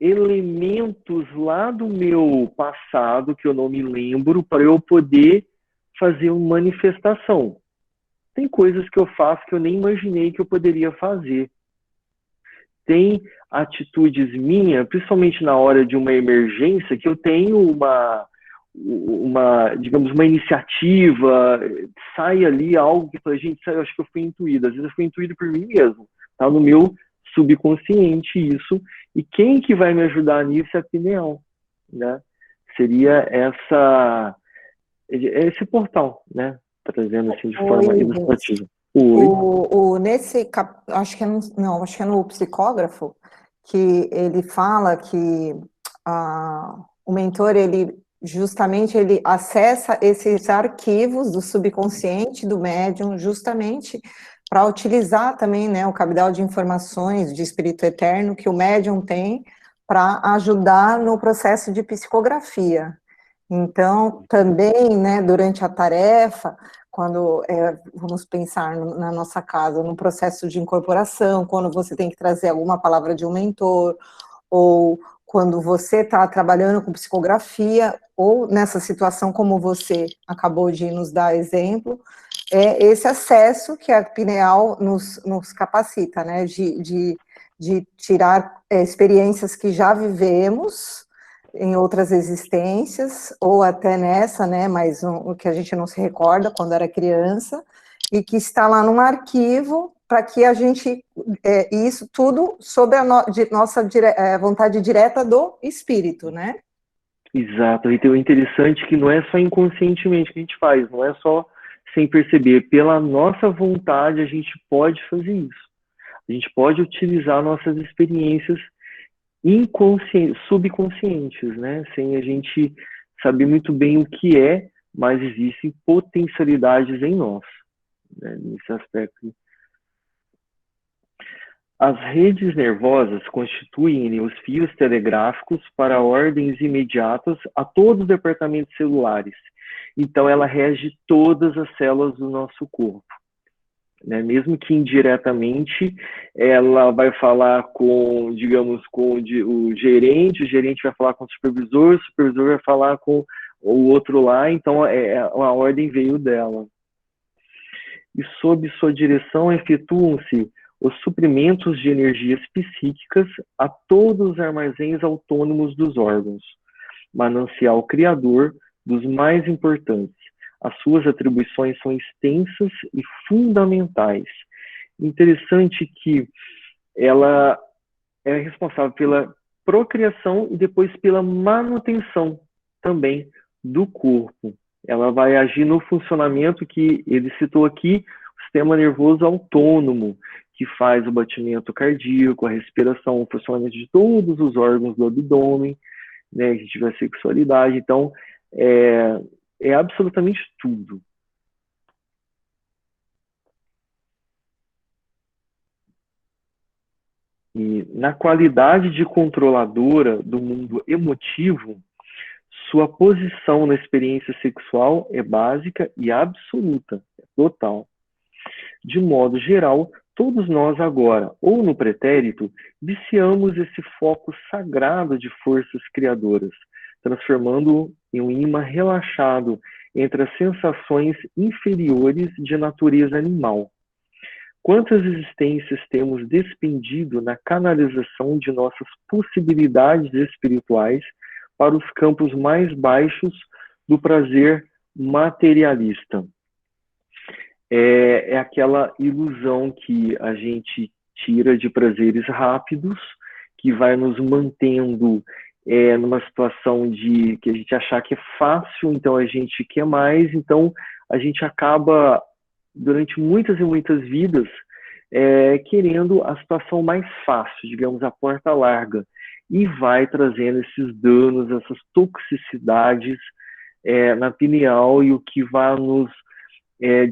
elementos lá do meu passado que eu não me lembro para eu poder fazer uma manifestação. Tem coisas que eu faço que eu nem imaginei que eu poderia fazer. Tem atitudes minhas, principalmente na hora de uma emergência, que eu tenho digamos, uma iniciativa, sai ali algo que a gente, eu acho que eu fui intuído. Às vezes eu fui intuído por mim mesmo. Tá no meu subconsciente isso. E quem que vai me ajudar nisso é a pineal, né? Seria esse portal, né? Trazendo assim de forma ilustrativa. Acho que é no psicógrafo, que ele fala que o mentor, ele acessa esses arquivos do subconsciente do médium, justamente para utilizar também, né, o cabedal de informações de espírito eterno que o médium tem para ajudar no processo de psicografia. Então, também, né, durante a tarefa, quando vamos pensar na nossa casa, no processo de incorporação, quando você tem que trazer alguma palavra de um mentor, ou quando você está trabalhando com psicografia, ou nessa situação como você acabou de nos dar exemplo, é esse acesso que a pineal nos capacita, né, de tirar experiências que já vivemos em outras existências, ou até nessa, né, mas o que a gente não se recorda quando era criança, e que está lá num arquivo, para que a gente, isso tudo sob a nossa vontade direta do espírito, né? Exato, e tem o interessante que não é só inconscientemente que a gente faz, não é só sem perceber, pela nossa vontade a gente pode fazer isso. A gente pode utilizar nossas experiências subconscientes, né? Sem a gente saber muito bem o que é, mas existem potencialidades em nós, né? Nesse aspecto. As redes nervosas constituem os fios telegráficos para ordens imediatas a todos os departamentos celulares. Então, ela rege todas as células do nosso corpo, né? Mesmo que indiretamente, ela vai falar com, digamos, com o gerente vai falar com o supervisor vai falar com o outro lá, então a ordem veio dela. E sob sua direção efetuam-se os suprimentos de energias psíquicas a todos os armazéns autônomos dos órgãos, manancial criador dos mais importantes. As suas atribuições são extensas e fundamentais. Interessante que ela é responsável pela procriação e depois pela manutenção também do corpo. Ela vai agir no funcionamento que ele citou aqui, o sistema nervoso autônomo, que faz o batimento cardíaco, a respiração, o funcionamento de todos os órgãos do abdômen, né, que tiver sexualidade. Então, é absolutamente tudo. E na qualidade de controladora do mundo emotivo, sua posição na experiência sexual é básica e absoluta, é total. De modo geral, todos nós agora, ou no pretérito, viciamos esse foco sagrado de forças criadoras, transformando-o em um imã relaxado entre as sensações inferiores de natureza animal. Quantas existências temos despendido na canalização de nossas possibilidades espirituais para os campos mais baixos do prazer materialista? É aquela ilusão que a gente tira de prazeres rápidos, que vai nos mantendo numa situação de que a gente achar que é fácil, então a gente quer mais, então a gente acaba, durante muitas e muitas vidas, querendo a situação mais fácil, digamos, a porta larga, e vai trazendo esses danos, essas toxicidades na pineal, e o que vai nos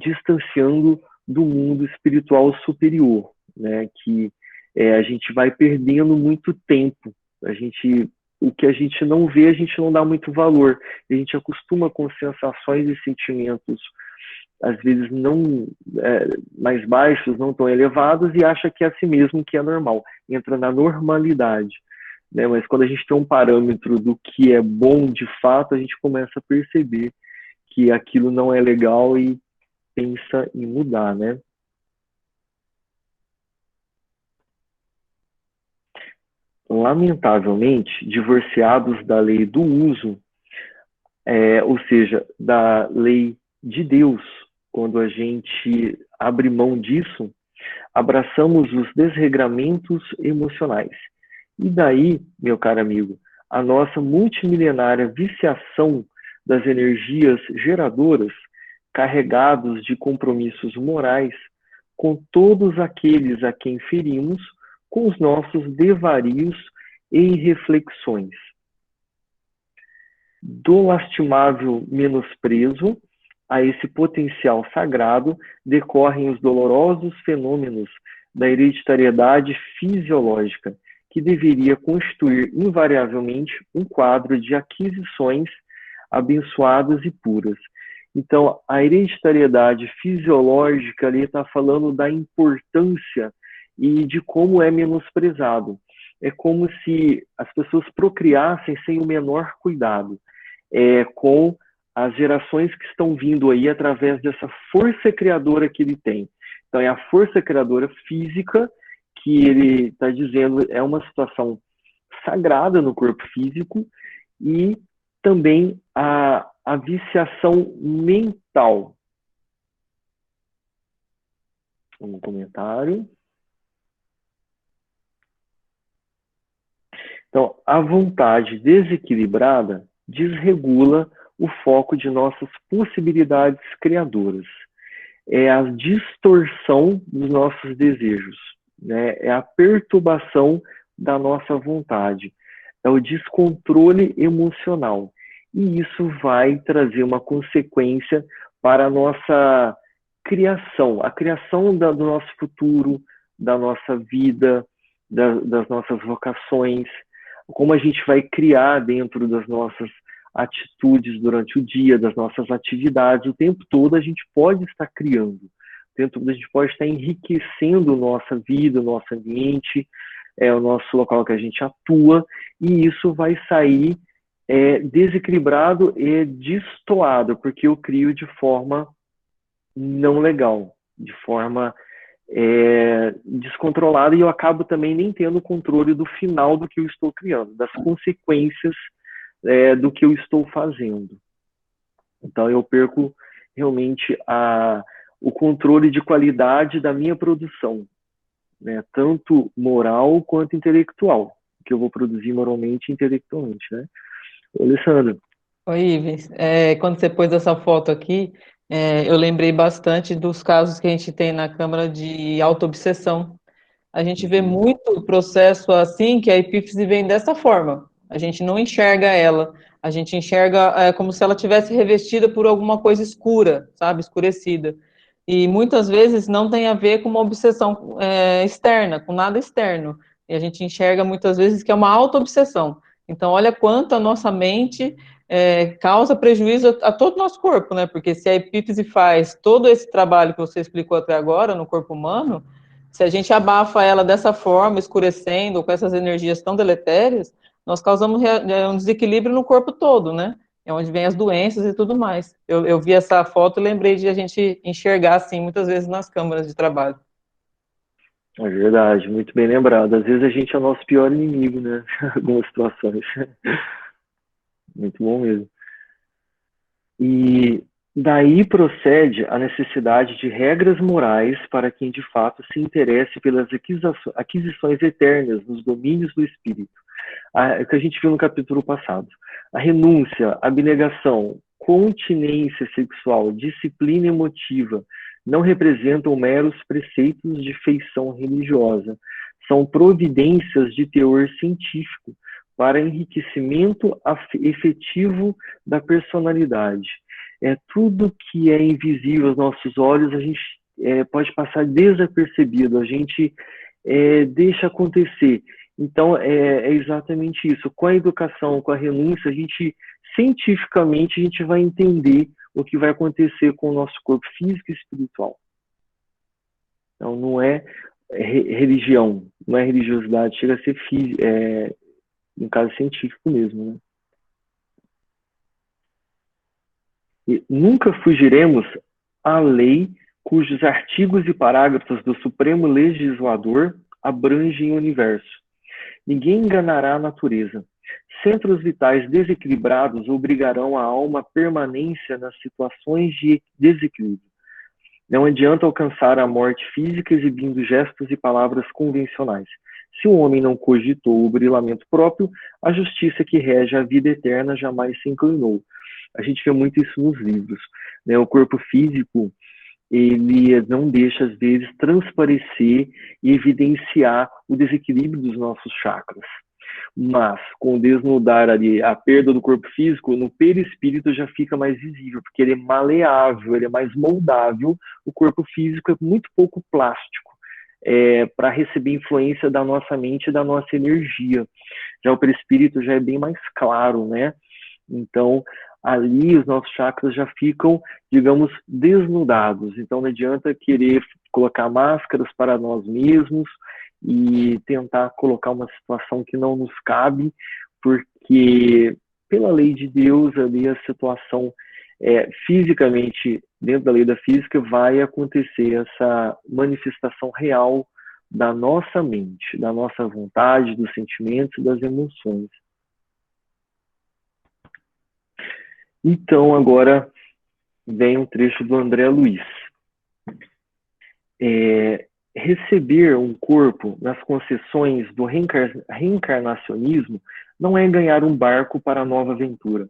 distanciando do mundo espiritual superior, né? Que a gente vai perdendo muito tempo. O que a gente não vê, a gente não dá muito valor. A gente acostuma com sensações e sentimentos, às vezes não mais baixos, não tão elevados, e acha que é assim mesmo, que é normal. Entra na normalidade, né? Mas quando a gente tem um parâmetro do que é bom de fato, a gente começa a perceber que aquilo não é legal e pensa em mudar, né? Lamentavelmente, divorciados da lei do uso, ou seja, da lei de Deus, quando a gente abre mão disso, abraçamos os desregramentos emocionais. E daí, meu caro amigo, a nossa multimilenária viciação das energias geradoras, carregados de compromissos morais, com todos aqueles a quem ferimos, com os nossos devarios e reflexões. Do lastimável menosprezo a esse potencial sagrado decorrem os dolorosos fenômenos da hereditariedade fisiológica, que deveria constituir invariavelmente um quadro de aquisições abençoadas e puras. Então, a hereditariedade fisiológica ali está falando da importância e de como é menosprezado. É como se as pessoas procriassem sem o menor cuidado, com as gerações que estão vindo aí através dessa força criadora que ele tem. Então, é a força criadora física que ele está dizendo é uma situação sagrada no corpo físico, e também a viciação mental. Um comentário. Então, a vontade desequilibrada desregula o foco de nossas possibilidades criadoras. É a distorção dos nossos desejos, né? É a perturbação da nossa vontade, é o descontrole emocional. E isso vai trazer uma consequência para a nossa criação, a criação do nosso futuro, da nossa vida, das nossas vocações, como a gente vai criar dentro das nossas atitudes durante o dia, das nossas atividades. O tempo todo a gente pode estar criando, o tempo todo a gente pode estar enriquecendo a nossa vida, o nosso ambiente, o nosso local que a gente atua, e isso vai sair desequilibrado e destoado, porque eu crio de forma não legal, de forma descontrolada, e eu acabo também nem tendo controle do final do que eu estou criando, das consequências do que eu estou fazendo. Então eu perco realmente o controle de qualidade da minha produção, né? Tanto moral quanto intelectual, que eu vou produzir moralmente e intelectualmente, né? Alessandro. Oi, Ives. Quando você pôs essa foto aqui, eu lembrei bastante dos casos que a gente tem na Câmara de autoobsessão. A gente vê muito processo assim, que a epífise vem dessa forma. A gente não enxerga ela, a gente enxerga como se ela tivesse revestida por alguma coisa escura, sabe, escurecida. E muitas vezes não tem a ver com uma obsessão externa, com nada externo. E a gente enxerga muitas vezes que é uma auto-obsessão. Então, olha quanto a nossa mente causa prejuízo a todo o nosso corpo, né? Porque se a epífise faz todo esse trabalho que você explicou até agora no corpo humano, se a gente abafa ela dessa forma, escurecendo, com essas energias tão deletérias, nós causamos um desequilíbrio no corpo todo, né? É onde vem as doenças e tudo mais. Eu vi essa foto e lembrei de a gente enxergar assim muitas vezes nas câmaras de trabalho. É verdade, muito bem lembrado. Às vezes a gente é o nosso pior inimigo, né? Em algumas situações. Muito bom mesmo. E daí procede a necessidade de regras morais para quem de fato se interesse pelas aquisições eternas nos domínios do espírito. O que a gente viu no capítulo passado. A renúncia, abnegação, continência sexual, disciplina emotiva não representam meros preceitos de feição religiosa. São providências de teor científico para enriquecimento efetivo da personalidade. Tudo que é invisível aos nossos olhos, a gente pode passar desapercebido, a gente deixa acontecer. Então, é exatamente isso. Com a educação, com a renúncia, cientificamente, a gente vai entender o que vai acontecer com o nosso corpo físico e espiritual. Então, não é religião, não é religiosidade, chega a ser um caso científico mesmo, né? E nunca fugiremos à lei cujos artigos e parágrafos do Supremo Legislador abrangem o universo. Ninguém enganará a natureza. Centros vitais desequilibrados obrigarão a alma à permanência nas situações de desequilíbrio. Não adianta alcançar a morte física exibindo gestos e palavras convencionais. Se o homem não cogitou o burilamento próprio, a justiça que rege a vida eterna jamais se inclinou. A gente vê muito isso nos livros, né? O corpo físico, ele não deixa, às vezes, transparecer e evidenciar o desequilíbrio dos nossos chakras. Mas, com o desnudar ali, a perda do corpo físico, no perispírito já fica mais visível, porque ele é maleável, ele é mais moldável. O corpo físico é muito pouco plástico para receber influência da nossa mente e da nossa energia. Já o perispírito já é bem mais claro, né? Então, ali os nossos chakras já ficam, digamos, desnudados. Então não adianta querer colocar máscaras para nós mesmos e tentar colocar uma situação que não nos cabe, porque pela lei de Deus ali a situação fisicamente, dentro da lei da física, vai acontecer essa manifestação real da nossa mente, da nossa vontade, dos sentimentos, das emoções. Então, agora vem um trecho do André Luiz. Receber um corpo nas concessões do reencarnacionismo não é ganhar um barco para a nova aventura,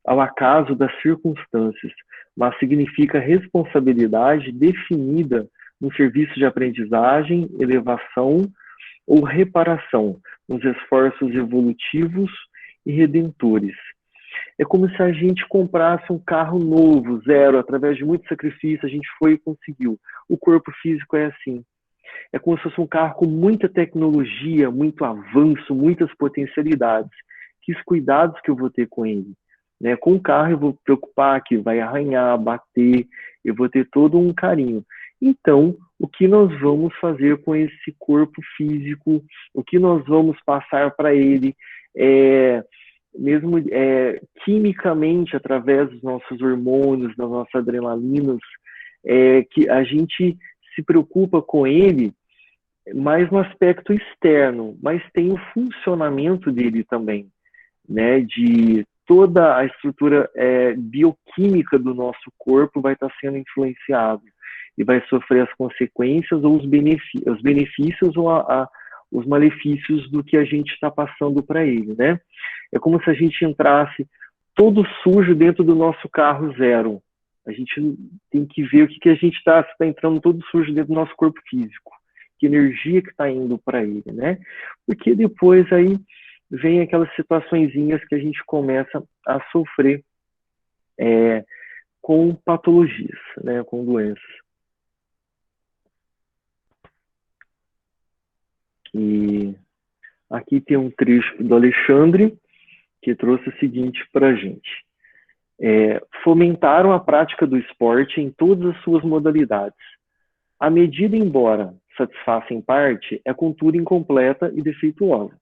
ao acaso das circunstâncias, mas significa responsabilidade definida no serviço de aprendizagem, elevação ou reparação, nos esforços evolutivos e redentores. É como se a gente comprasse um carro novo, zero, através de muito sacrifício, a gente foi e conseguiu. O corpo físico é assim. É como se fosse um carro com muita tecnologia, muito avanço, muitas potencialidades. Que os cuidados que eu vou ter com ele. Né? Com o carro eu vou me preocupar que vai arranhar, bater, eu vou ter todo um carinho. Então, o que nós vamos fazer com esse corpo físico, o que nós vamos passar para ele, mesmo quimicamente, através dos nossos hormônios, das nossas adrenalinas, que a gente se preocupa com ele mais no aspecto externo, mas tem o funcionamento dele também, né? De toda a estrutura bioquímica do nosso corpo vai estar sendo influenciado e vai sofrer as consequências ou os benefícios ou os malefícios do que a gente está passando para ele, né? É como se a gente entrasse todo sujo dentro do nosso carro zero. A gente tem que ver o que a gente está entrando todo sujo dentro do nosso corpo físico, que energia que está indo para ele, né? Porque depois aí vem aquelas situaçõezinhas que a gente começa a sofrer com patologias, né? Com doenças. E aqui tem um trecho do Alexandre, que trouxe o seguinte para a gente. Fomentaram a prática do esporte em todas as suas modalidades. A medida, embora satisfaça em parte, é contudo incompleta e defeituosa.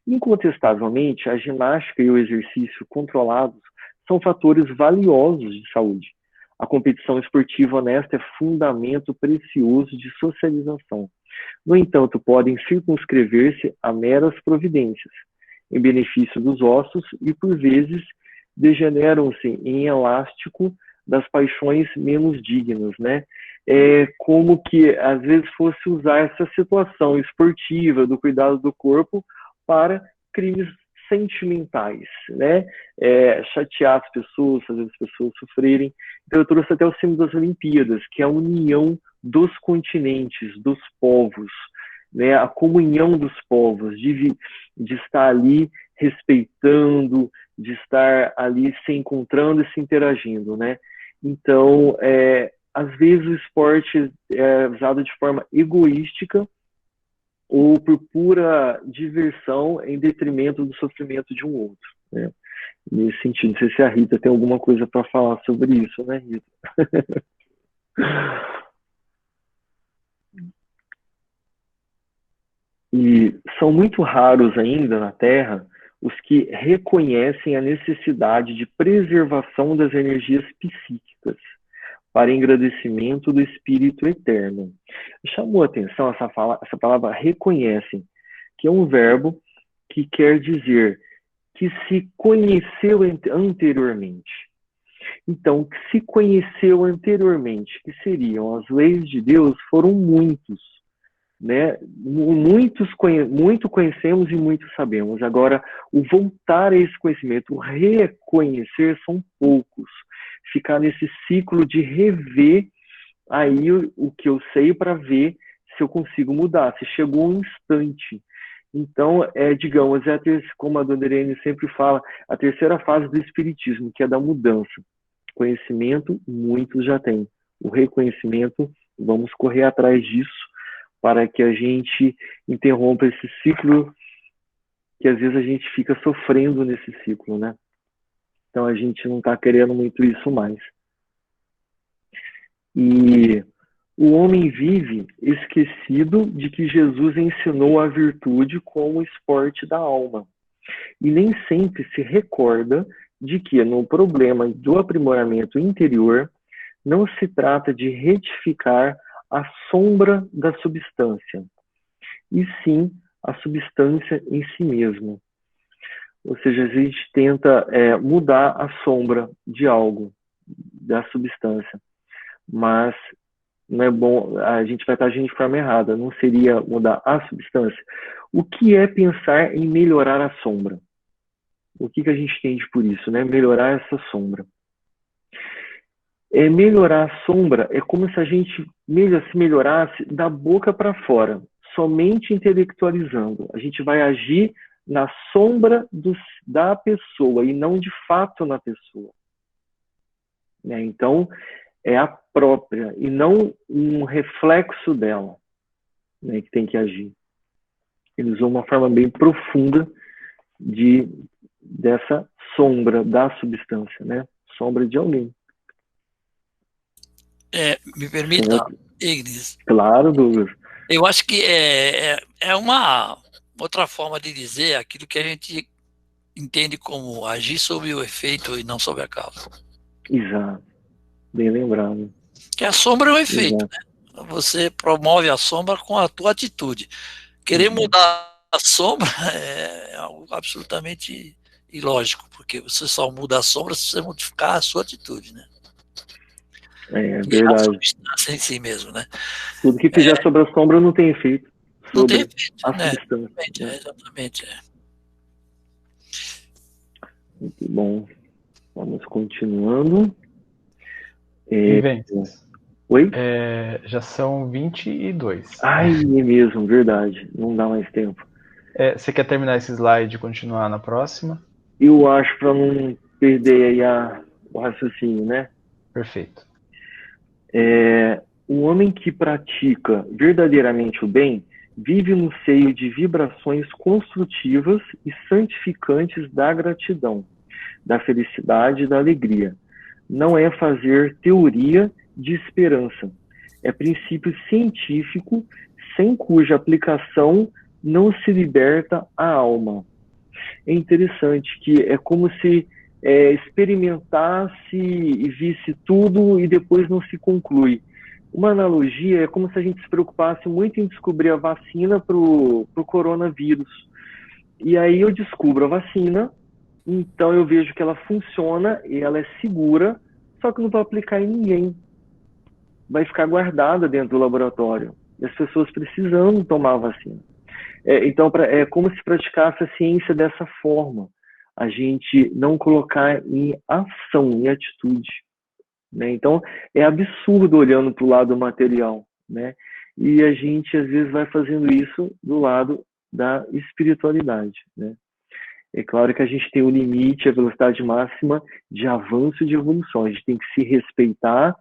Incontestavelmente, a ginástica e o exercício controlados são fatores valiosos de saúde. A competição esportiva honesta é fundamento precioso de socialização. No entanto, podem circunscrever-se a meras providências, em benefício dos ossos e, por vezes, degeneram-se em elástico das paixões menos dignas, né? Como que, às vezes, fosse usar essa situação esportiva do cuidado do corpo para crimes sentimentais, né? Chatear as pessoas, fazer as pessoas sofrerem. Então, eu trouxe até o símbolo das Olimpíadas, que é a união dos continentes, dos povos, né? A comunhão dos povos, de estar ali respeitando, de estar ali se encontrando e se interagindo, né? Então, às vezes o esporte é usado de forma egoística ou por pura diversão em detrimento do sofrimento de um outro, né? Nesse sentido, não sei se a Rita tem alguma coisa para falar sobre isso, né, Rita? E são muito raros ainda na Terra os que reconhecem a necessidade de preservação das energias psíquicas para engrandecimento do espírito eterno. Chamou a atenção essa palavra reconhecem, que é um verbo que quer dizer que se conheceu anteriormente. Então, que se conheceu anteriormente, que seriam as leis de Deus, foram muitos, né? Muito conhecemos e muito sabemos. Agora, o voltar a esse conhecimento, o reconhecer, são poucos. Ficar nesse ciclo de rever aí o que eu sei para ver se eu consigo mudar, se chegou um instante. Então, digamos, como a Dona Irene sempre fala, a terceira fase do espiritismo, que é da mudança. Conhecimento, muitos já têm. O reconhecimento, vamos correr atrás disso para que a gente interrompa esse ciclo que às vezes a gente fica sofrendo nesse ciclo, né? Então a gente não está querendo muito isso mais. E o homem vive esquecido de que Jesus ensinou a virtude como esporte da alma. E nem sempre se recorda de que no problema do aprimoramento interior não se trata de retificar a sombra da substância, e sim a substância em si mesma. Ou seja, a gente tenta mudar a sombra de algo, da substância. Mas não é bom, a gente vai estar agindo de forma errada, não seria mudar a substância. O que é pensar em melhorar a sombra? O que a gente entende por isso, né? Melhorar essa sombra. Melhorar a sombra é como se a gente se melhorasse da boca para fora, somente intelectualizando. A gente vai agir na sombra da pessoa e não de fato na pessoa. Né? Então, é a própria e não um reflexo dela, né, que tem que agir. Ele usou uma forma bem profunda dessa sombra da substância, né? Sombra de alguém. Me permita, Ignis. Claro, Douglas. Eu acho que é uma outra forma de dizer aquilo que a gente entende como agir sobre o efeito e não sobre a causa. Exato. Bem lembrado. Que a sombra é um efeito, né? Você promove a sombra com a tua atitude. Querer mudar a sombra é algo absolutamente ilógico, porque você só muda a sombra se você modificar a sua atitude, né? É verdade. A substância em si mesmo, né? Tudo que fizer sobre a sombra não tem efeito. Não tem efeito, a né? substância. Exatamente. Muito bom. Vamos continuando. Viventes. Oi? Já são 22. Ai, é mesmo, verdade. Não dá mais tempo. Você quer terminar esse slide e continuar na próxima? Eu acho, para não perder aí o raciocínio, né? Perfeito. O homem que pratica verdadeiramente o bem vive no seio de vibrações construtivas e santificantes da gratidão, da felicidade e da alegria. Não é fazer teoria de esperança. É princípio científico sem cuja aplicação não se liberta a alma. É interessante que é como se experimentasse e visse tudo e depois não se conclui. Uma analogia é como se a gente se preocupasse muito em descobrir a vacina para o coronavírus. E aí eu descubro a vacina, então eu vejo que ela funciona e ela é segura, só que não vou aplicar em ninguém. Vai ficar guardada dentro do laboratório. E as pessoas precisam tomar a vacina. Então, é como se praticasse a ciência dessa forma. A gente não colocar em ação, em atitude. Né? Então, é absurdo olhando para o lado material. Né? E a gente, às vezes, vai fazendo isso do lado da espiritualidade. Né? É claro que a gente tem o limite, a velocidade máxima de avanço e de evolução. A gente tem que se respeitar,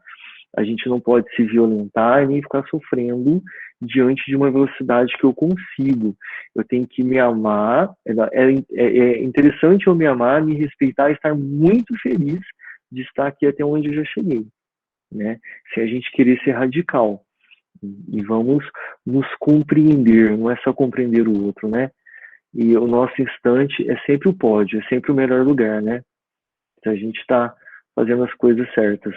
a gente não pode se violentar e nem ficar sofrendo diante de uma velocidade que eu consigo. Eu tenho que me amar. É interessante eu me amar, me respeitar e estar muito feliz de estar aqui até onde eu já cheguei. Né? Se a gente querer ser radical. E vamos nos compreender, não é só compreender o outro, né? E o nosso instante é sempre o pódio, é sempre o melhor lugar, né? Se a gente está fazendo as coisas certas.